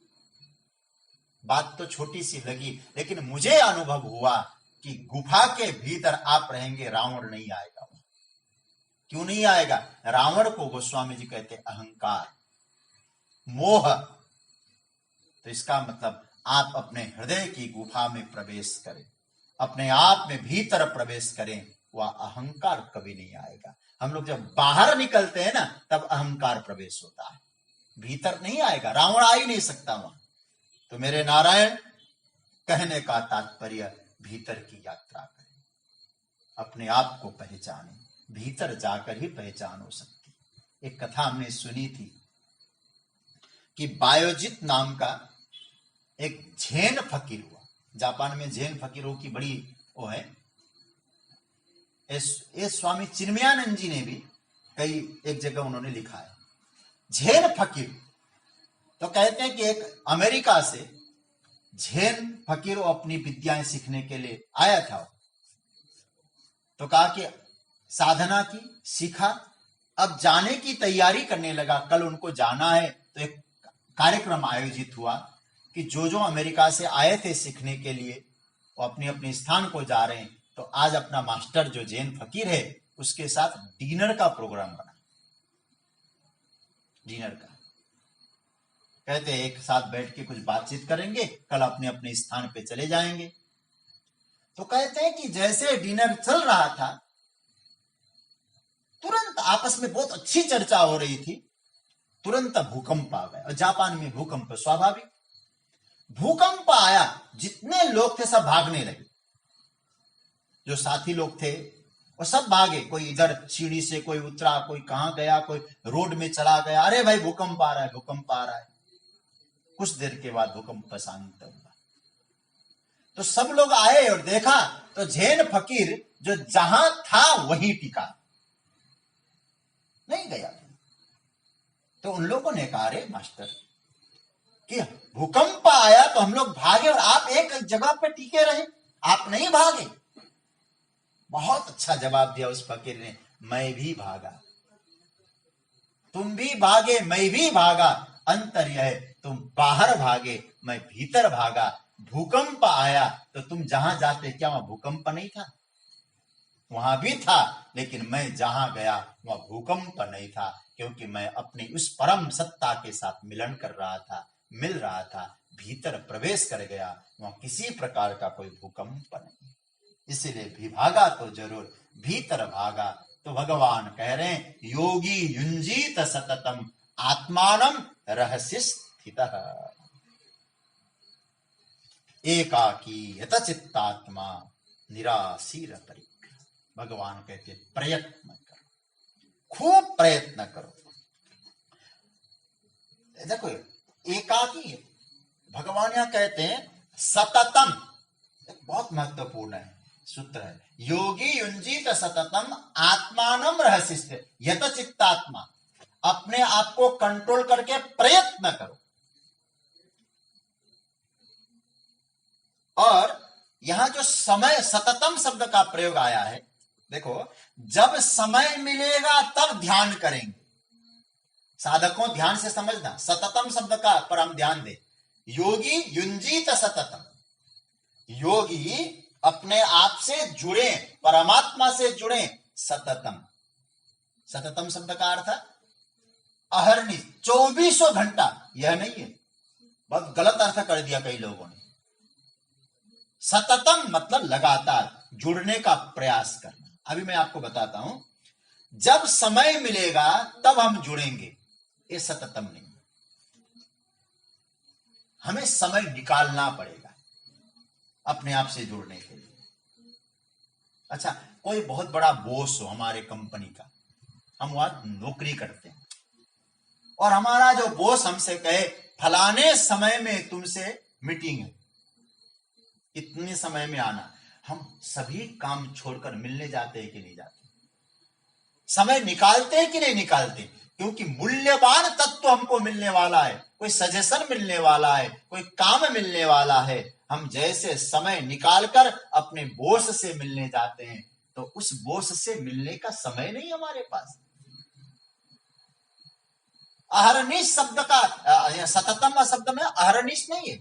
बात तो छोटी सी लगी, लेकिन मुझे अनुभव हुआ कि गुफा के भीतर आप रहेंगे, रावण नहीं आएगा। क्यों नहीं आएगा? रावण को गोस्वामी जी कहते अहंकार, मोह। तो इसका मतलब आप अपने हृदय की गुफा में प्रवेश करें, अपने आप में भीतर प्रवेश करें, वह अहंकार कभी नहीं आएगा। हम लोग जब बाहर निकलते हैं ना, तब अहंकार प्रवेश होता है, भीतर नहीं आएगा। रावण आ ही नहीं सकता वहां। तो मेरे नारायण, कहने का तात्पर्य, भीतर की यात्रा करें, अपने आप को पहचानें। भीतर जाकर ही पहचान हो सकती। एक कथा हमने सुनी थी, कि बायोजित नाम का एक जैन फकीर हुआ। जापान में जैन फकीरों की बड़ी वो है। ये स्वामी चिन्मयानंद जी ने भी कई एक जगह उन्होंने लिखा है जैन फकीर। तो कहते हैं कि एक अमेरिका से जैन फकीर अपनी विद्याएं सीखने के लिए आया था। तो कहा कि साधना की, सीखा, अब जाने की तैयारी करने लगा। कल उनको जाना है। तो एक कार्यक्रम आयोजित हुआ कि जो अमेरिका से आए थे सीखने के लिए वो अपने अपने स्थान को जा रहे हैं। तो आज अपना मास्टर जो जैन फकीर है उसके साथ डिनर का प्रोग्राम बना। डिनर का कहते हैं एक साथ बैठ के कुछ बातचीत करेंगे, कल अपने अपने स्थान पे चले जाएंगे। तो कहते हैं कि जैसे डिनर चल रहा था तुरंत आपस में बहुत अच्छी चर्चा हो रही थी, तुरंत भूकंप आ गया। और जापान में भूकंप स्वाभाविक। भूकंप आया, जितने लोग थे सब भागने लगे। जो साथी लोग थे वो सब भागे। कोई इधर सीढ़ी से कोई उतरा, कोई कहां गया, कोई रोड में चला गया। अरे भाई भूकंप आ रहा है, भूकंप आ रहा है। कुछ देर के बाद भूकंप शांत हुआ। तो सब लोग आए और देखा तो जैन फकीर जो जहां था वहीं टिका, नहीं गया। तो उन लोगों ने कहा अरे मास्टर कि भूकंप आया तो हम लोग भागे और आप एक जगह पे टिके रहे, आप नहीं भागे। बहुत अच्छा जवाब दिया उस फकीर ने, मैं भी भागा, तुम भी भागे, मैं भी भागा। अंतर यह है तुम बाहर भागे, मैं भीतर भागा। भूकंप आया तो तुम जहां जाते क्या वहां भूकंप नहीं था? वहां भी था, लेकिन मैं जहां गया वहां भूकंप नहीं था, क्योंकि मैं अपनी उस परम सत्ता के साथ मिलन कर रहा था, मिल रहा था, भीतर प्रवेश कर गया। वहां किसी प्रकार का कोई भूकंप नहीं। इसीलिए भी भागा तो जरूर, भीतर भागा। तो भगवान कह रहे हैं योगी युंजीत सततम आत्मानम रहस्य स्थितः एकाकी यतचित्तात्मा निराशीर परिग्रह। भगवान कहते प्रयत्न करो, खूब प्रयत्न करो। देखो एकाकी, भगवान यहां कहते हैं सततम, बहुत महत्वपूर्ण है सूत्र है। योगी युंजीत सततम आत्मानम रहस्य यत चित्तात्मा, अपने आप को कंट्रोल करके प्रयत्न करो। और यहां जो समय सततम शब्द का प्रयोग आया है, देखो जब समय मिलेगा तब ध्यान करेंगे। साधकों ध्यान से समझना, सततम शब्द का पर हम ध्यान दें। योगी युंजीत सततम, योगी अपने आप से जुड़े, परमात्मा से जुड़े। सततम, सततम शब्द का अर्थ अहर्निश, 24 घंटा। यह नहीं है, बहुत गलत अर्थ कर दिया कई लोगों ने। सततम मतलब लगातार जुड़ने का प्रयास करना। अभी मैं आपको बताता हूं, जब समय मिलेगा तब हम जुड़ेंगे, ये सततम नहीं। हमें समय निकालना पड़ेगा अपने आप से जुड़ने के लिए। अच्छा, कोई बहुत बड़ा बॉस हो हमारे कंपनी का, हम वहां नौकरी करते हैं और हमारा जो बॉस हमसे कहे फलाने समय में तुमसे मीटिंग है, इतने समय में आना, हम सभी काम छोड़कर मिलने जाते हैं कि नहीं जाते? समय निकालते हैं कि नहीं निकालते? क्योंकि मूल्यवान तत्व हमको मिलने वाला है, कोई सजेशन मिलने वाला है, कोई काम मिलने वाला है। हम जैसे समय निकालकर अपने बॉस से मिलने जाते हैं, तो उस बॉस से मिलने का समय नहीं हमारे पास। अहरनिश शब्द का सततम शब्द में अहरनिश नहीं है,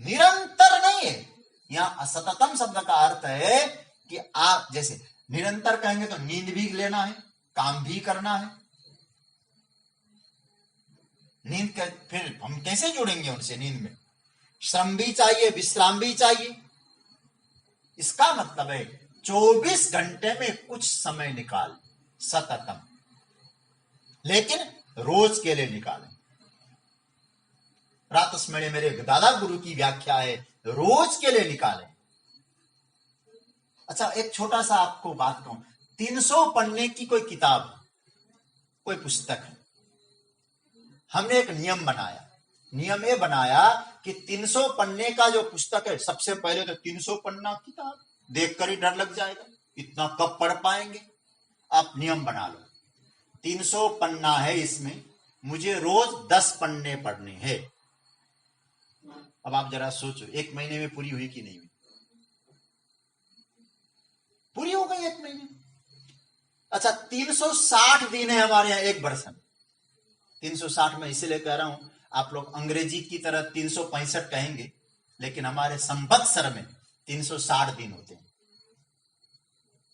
निरंतर नहीं है। यहाँ सततम शब्द का अर्थ है कि आप जैसे निरंतर कहेंगे तो नींद भी लेना है, काम भी करना है। नींद के फिर हम कैसे जुड़ेंगे उनसे? नींद में श्रम भी चाहिए, विश्राम भी चाहिए। इसका मतलब है 24 घंटे में कुछ समय निकाल, सततम, लेकिन रोज के लिए निकालें। प्रातस्मरणीय मेरे दादा गुरु की व्याख्या है, रोज के लिए निकालें। अच्छा, एक छोटा सा आपको बात कहूं, 300 पन्ने की कोई किताब, कोई पुस्तक है, हमने एक नियम बनाया, नियम ये बनाया कि 300 पन्ने का जो पुस्तक है, सबसे पहले तो 300 पन्ना किताब देखकर ही डर लग जाएगा, इतना कब पढ़ पाएंगे। आप नियम बना लो, 300 पन्ना है, इसमें मुझे रोज 10 पन्ने पढ़ने हैं। अब आप जरा सोचो, एक महीने में पूरी हुई कि नहीं हुई? पूरी हो गई एक महीने में। अच्छा, 360 दिन है हमारे यहाँ एक वर्ष में। 360 में इसीलिए कह रहा हूं, आप लोग अंग्रेजी की तरह 365 कहेंगे, लेकिन हमारे संवत्सर में 360 दिन होते हैं।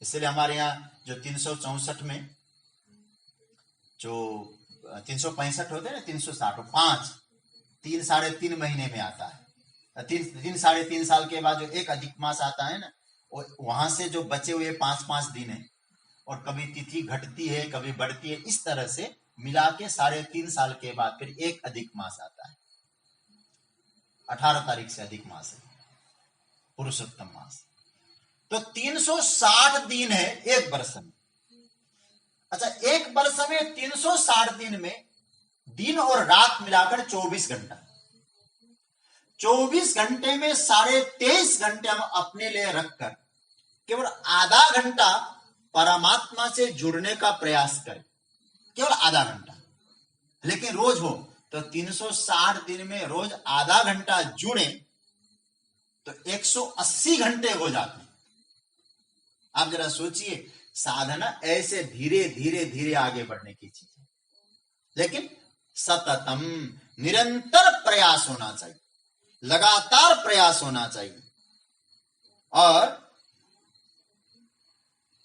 इसलिए हमारे यहाँ जो 364 में जो 365 होते हैं ना, 360 5 3 साढ़े 3 महीने में आता है। 3 साढ़े 3 साल के बाद जो एक अधिक मास आता है ना, वहां से जो बचे हुए 5 दिन है, और कभी तिथि घटती है कभी बढ़ती है, इस तरह से मिला के 3.5 साल के बाद फिर एक अधिक मास आता है। 18 तारीख से अधिक मास है, पुरुषोत्तम मास। तो 360 दिन है एक वर्ष में। अच्छा, एक वर्ष में 360 दिन में दिन और रात मिलाकर 24 घंटा। 24 घंटे में 23.5 घंटे हम अपने लिए रखकर केवल आधा घंटा परमात्मा से जुड़ने का प्रयास करें, केवल आधा घंटा। लेकिन रोज हो तो 360 दिन में रोज आधा घंटा जुड़े तो 180 घंटे हो जाते हैं। आप जरा सोचिए, साधना ऐसे धीरे धीरे धीरे आगे बढ़ने की चीज है, लेकिन सततम निरंतर प्रयास होना चाहिए, लगातार प्रयास होना चाहिए। और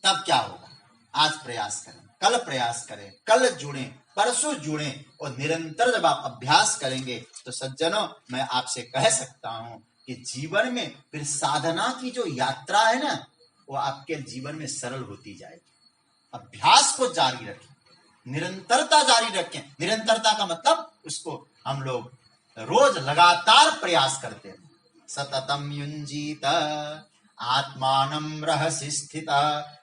तब क्या होगा? आज प्रयास करें, कल प्रयास करें, कल जुड़े, परसों जुड़े, और निरंतर जब आप अभ्यास करेंगे तो सज्जनों, मैं आपसे कह सकता हूं कि जीवन में फिर साधना की जो यात्रा है ना, वो आपके जीवन में सरल होती जाएगी। अभ्यास को जारी रखें, निरंतरता जारी रखें। निरंतरता का मतलब उसको हम लोग रोज लगातार प्रयास करते हैं। सततम युंजीत आत्मानं रहसि स्थित,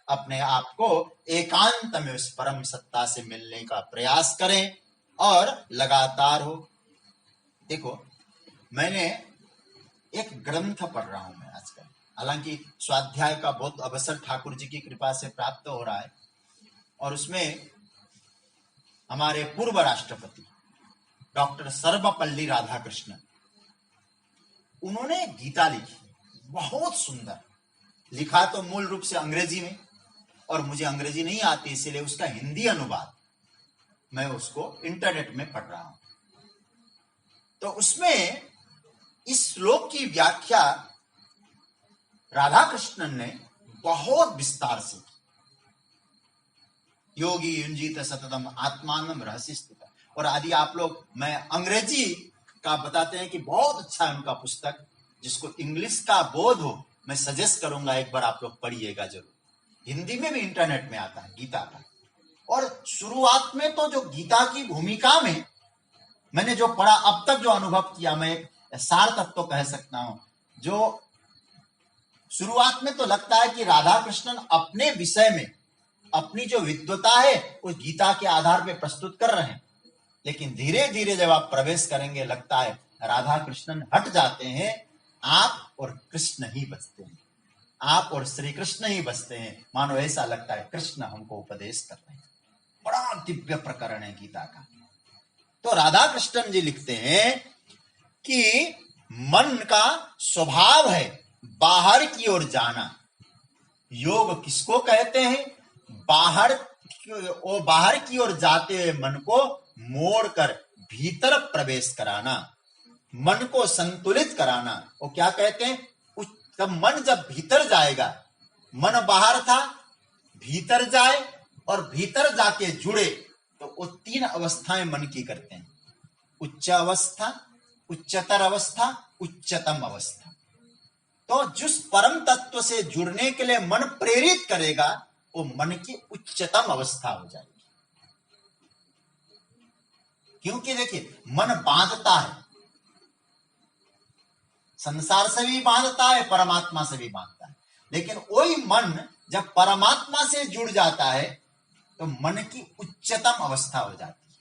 अपने आप को एकांत में उस परम सत्ता से मिलने का प्रयास करें और लगातार हो। देखो, मैंने एक ग्रंथ पढ़ रहा हूं मैं आजकल, हालांकि स्वाध्याय का बहुत अवसर ठाकुर जी की कृपा से प्राप्त हो रहा है, और उसमें हमारे पूर्व राष्ट्रपति डॉक्टर सर्वपल्ली राधाकृष्णन, उन्होंने गीता लिखी, बहुत सुंदर। लिखा तो मूल रूप से अंग्रेजी में, और मुझे अंग्रेजी नहीं आती, इसलिए उसका हिंदी अनुवाद मैं उसको इंटरनेट में पढ़ रहा हूं। तो उसमें इस श्लोक की व्याख्या राधाकृष्णन ने बहुत विस्तार से की। योगी युंजीत सततम आत्मानं रहसि स्थित, और आदि आप लोग, मैं अंग्रेजी का बताते हैं कि बहुत अच्छा है उनका पुस्तक, जिसको इंग्लिश का बोध हो, मैं सजेस्ट करूंगा एक बार आप लोग पढ़िएगा जरूर। हिंदी में भी इंटरनेट में आता है गीता का। और शुरुआत में तो जो गीता की भूमिका में मैंने जो पढ़ा, अब तक जो अनुभव किया, मैं एक सार तक तो कह सकता हूं, जो शुरुआत में तो लगता है कि राधा कृष्णन अपने विषय में अपनी जो विद्वता है उस गीता के आधार पर प्रस्तुत कर रहे हैं, लेकिन धीरे धीरे जब आप प्रवेश करेंगे, लगता है राधा कृष्णन हट जाते हैं, आप और कृष्ण ही बचते हैं, आप और श्री कृष्ण ही बचते हैं। मानो ऐसा लगता है कृष्ण हमको उपदेश कर रहे हैं। बड़ा दिव्य प्रकरण है गीता का। तो राधा कृष्णन जी लिखते हैं कि मन का स्वभाव है बाहर की ओर जाना। योग किसको कहते हैं? बाहर की ओर जाते हुए मन को मोड़कर भीतर प्रवेश कराना, मन को संतुलित कराना। वो क्या कहते हैं? तब मन जब भीतर जाएगा, मन बाहर था, भीतर जाए और भीतर जाके जुड़े, तो वो 3 अवस्थाएं मन की करते हैं: उच्च अवस्था, उच्चतर अवस्था, उच्चतम अवस्था। तो जिस परम तत्व से जुड़ने के लिए मन प्रेरित करेगा, वो मन की उच्चतम अवस्था हो जाएगी। क्योंकि देखिए, मन बांधता है, संसार से भी बांधता है, परमात्मा से भी बांधता है, लेकिन वही मन जब परमात्मा से जुड़ जाता है तो मन की उच्चतम अवस्था हो जाती है।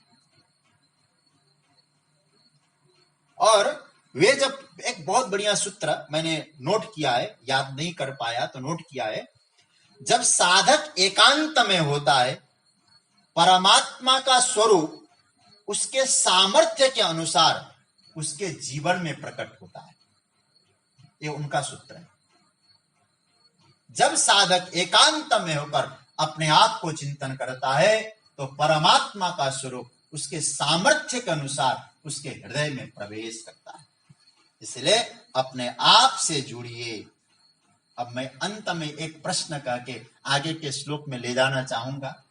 और वे जब एक बहुत बढ़िया सूत्र मैंने नोट किया है, याद नहीं कर पाया तो नोट किया है, जब साधक एकांत में होता है परमात्मा का स्वरूप उसके सामर्थ्य के अनुसार उसके जीवन में प्रकट होता है। ये उनका सूत्र है। जब साधक एकांत में होकर अपने आप को चिंतन करता है तो परमात्मा का स्वरूप उसके सामर्थ्य के अनुसार उसके हृदय में प्रवेश करता है। इसलिए अपने आप से जुड़िए। अब मैं अंत में एक प्रश्न करके आगे के श्लोक में ले जाना चाहूंगा,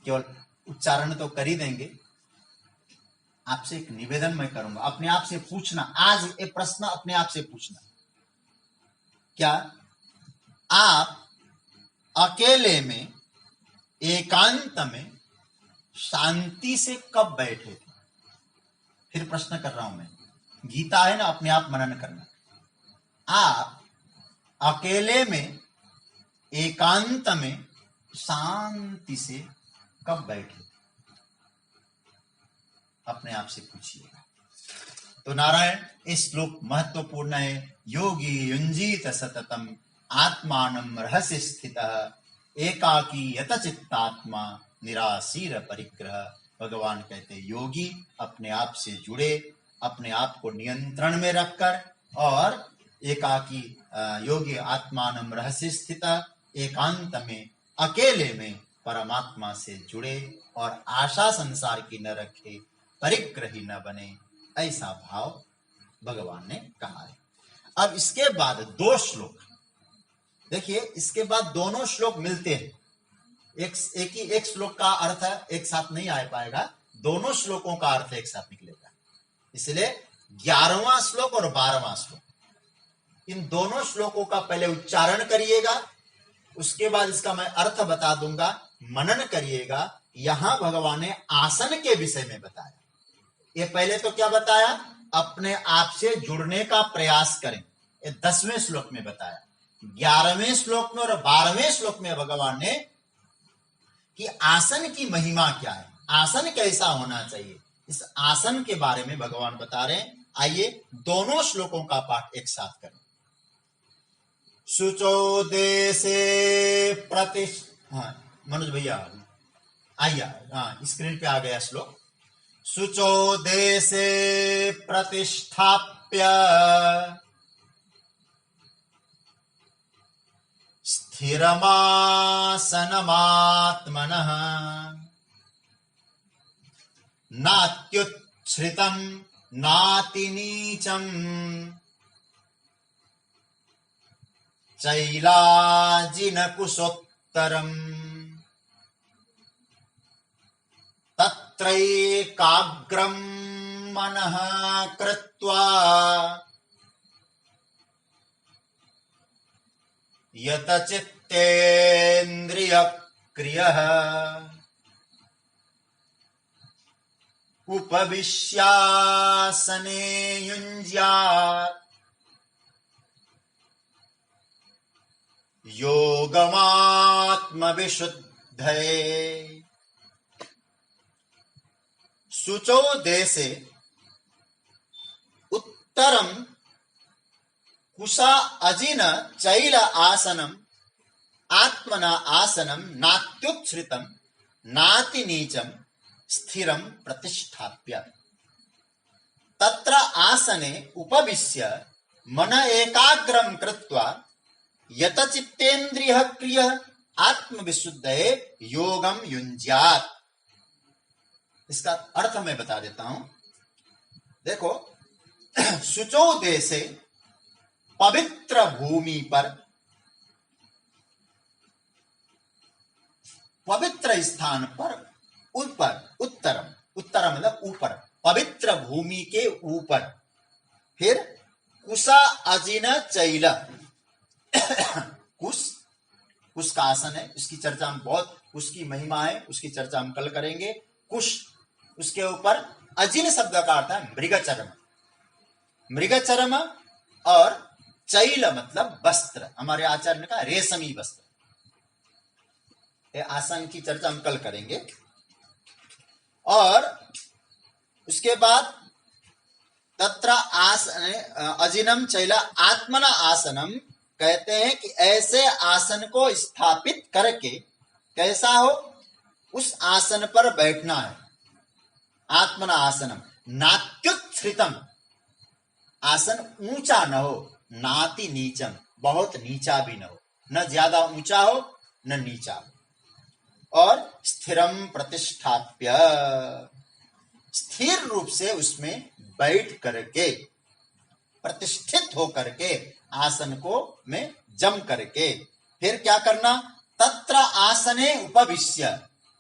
केवल उच्चारण तो कर ही देंगे। आपसे एक निवेदन मैं करूंगा, अपने आप से पूछना, आज एक प्रश्न अपने आप से पूछना, क्या आप अकेले में एकांत में शांति से कब बैठे थे? फिर प्रश्न कर रहा हूं मैं, गीता है ना, अपने आप मनन करना। आप अकेले में एकांत में शांति से कब बैठे? अपने आप से पूछिएगा। तो नारायण, इस श्लोक महत्वपूर्ण है। योगी युंजीत सततम आत्मानं रहस्य स्थितः एकाकी यत चित्तात्मा निराशीर परिग्रह। भगवान कहते हैं योगी अपने आप से जुड़े, अपने आप को नियंत्रण में रखकर, और एकाकी योगी आत्मानं रहस्य स्थितः, एकांत में अकेले में परमात्मा से जुड़े और आशा संसार की न रखे, परिग्रही न बने, ऐसा भाव भगवान ने कहा है। अब इसके बाद दो श्लोक देखिए, इसके बाद दोनों श्लोक मिलते हैं। एक श्लोक का अर्थ एक साथ नहीं आ पाएगा, दोनों श्लोकों का अर्थ एक साथ निकलेगा। इसलिए 11वां श्लोक और 12वां श्लोक, इन दोनों श्लोकों का पहले उच्चारण करिएगा, उसके बाद इसका मैं अर्थ बता दूंगा, मनन करिएगा। यहां भगवान ने आसन के विषय में बताया। ये पहले तो क्या बताया? अपने आप से जुड़ने का प्रयास करें, ये 10वें श्लोक में बताया। 11वें श्लोक में और 12वें श्लोक में भगवान ने कि आसन की महिमा क्या है, आसन कैसा होना चाहिए, इस आसन के बारे में भगवान बता रहे हैं। आइए दोनों श्लोकों का पाठ एक साथ करें। शुचो देशे मनोज भैया आइए, स्क्रीन पे आ गया श्लोक। शुचो देशे प्रतिष्ठाप्य स्थिरमासनमात्मनः नात्युच्छ्रितं नातिनीचं चैलाजिनकुशोत्तरम् तत्रैकाग्रं मनः कृत्वा यतचित्तेन्द्रियक्रियः उपविश्यासने युञ्ज्यात् योगमात्मविशुद्धये। शुचो देशे उत्तरम कुशा अजिन चैल आसनम आत्मना आसनम नात्युच्छ्रितम नाति नीचम स्थिरम प्रतिष्ठाप्य तत्र आसने उपविश्य मन एकाग्रम कृत्वा यतचित्तेन्द्रियः क्रियः आत्मविशुद्धये योगम युञ्ज्यात्। इसका अर्थ मैं बता देता हूं। देखो, शुचो देशे पवित्र भूमि पर, पवित्र स्थान पर, ऊपर, उत्तरम, उत्तर मतलब ऊपर, पवित्र भूमि के ऊपर, फिर कुशा अजिन चैल, कुश का आसन है, उसकी चर्चा हम बहुत, उसकी महिमा है, उसकी चर्चा हम कल करेंगे। कुश, उसके ऊपर अजिन शब्द का अर्थ है मृगचर्म, मृगचर्म, और चैल मतलब वस्त्र, हमारे आचार्य ने कहा रेशमी वस्त्र। आसन की चर्चा हम कल करेंगे। और उसके बाद तत्र आसन अजिनम चैला आत्मना आसनम, कहते हैं कि ऐसे आसन को स्थापित करके, कैसा हो, उस आसन पर बैठना है। आत्मना आसनम नात्युत्थ्रितम, आसन ऊंचा न हो, नाति नीचम, बहुत नीचा भी न हो, न ज्यादा ऊंचा हो न नीचा हो। और स्थिरम प्रतिष्ठाप्य, स्थिर रूप से उसमें बैठ करके, प्रतिष्ठित हो करके, आसन को में जम करके, फिर क्या करना, तत्र आसने उपविश्य,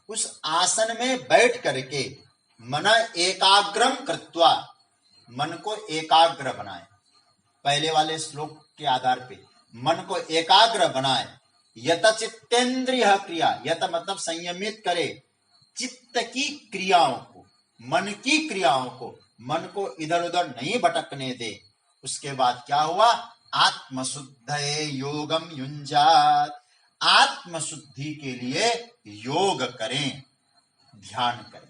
उस आसन में बैठ करके, मन एकाग्रम कृत्वा, मन को एकाग्र बनाए। पहले वाले श्लोक के आधार पे मन को एकाग्र बनाए। यत चित्तेंद्रिय क्रिया, यत मतलब संयमित करे चित्त की क्रियाओं को, मन की क्रियाओं को, मन को इधर उधर नहीं भटकने दे। उसके बाद क्या हुआ, आत्मशुद्धये योगम युञ्जात, आत्मशुद्धि के लिए योग करें, ध्यान करें।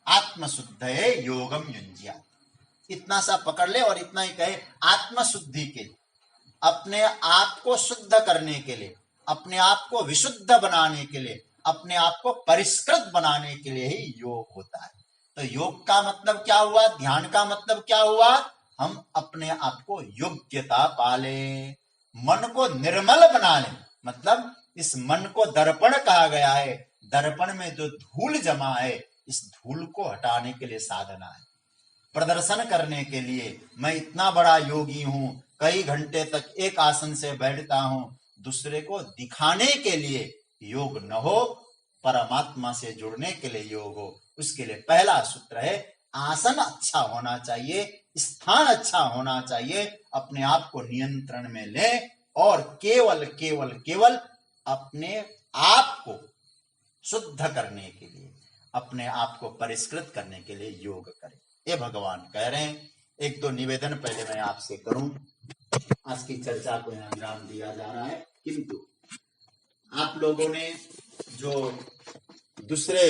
आत्मशुद्धये योगम युञ्ज्यात, इतना सा पकड़ ले और इतना ही कहे, आत्मशुद्धि के लिए, अपने आप को शुद्ध करने के लिए, अपने आप को विशुद्ध बनाने के लिए, अपने आप को परिष्कृत बनाने के लिए ही योग होता है। तो योग का मतलब क्या हुआ, ध्यान का मतलब क्या हुआ, हम अपने आप को योग्यता पाले, मन को निर्मल बना ले। मतलब इस मन को दर्पण कहा गया है, दर्पण में जो धूल जमा है, इस धूल को हटाने के लिए साधना है। प्रदर्शन करने के लिए, मैं इतना बड़ा योगी हूं, कई घंटे तक एक आसन से बैठता हूं, दूसरे को दिखाने के लिए योग न हो, परमात्मा से जुड़ने के लिए योग हो। उसके लिए पहला सूत्र है, आसन अच्छा होना चाहिए, स्थान अच्छा होना चाहिए, अपने आप को नियंत्रण में ले और केवल केवल केवल अपने आप को शुद्ध करने के लिए, अपने आप को परिष्कृत करने के लिए योग करें। ये भगवान कह रहे हैं। एक दो निवेदन पहले मैं आपसे करूं, आज की चर्चा को यहां विराम दिया जा रहा है। किंतु आप लोगों ने जो दूसरे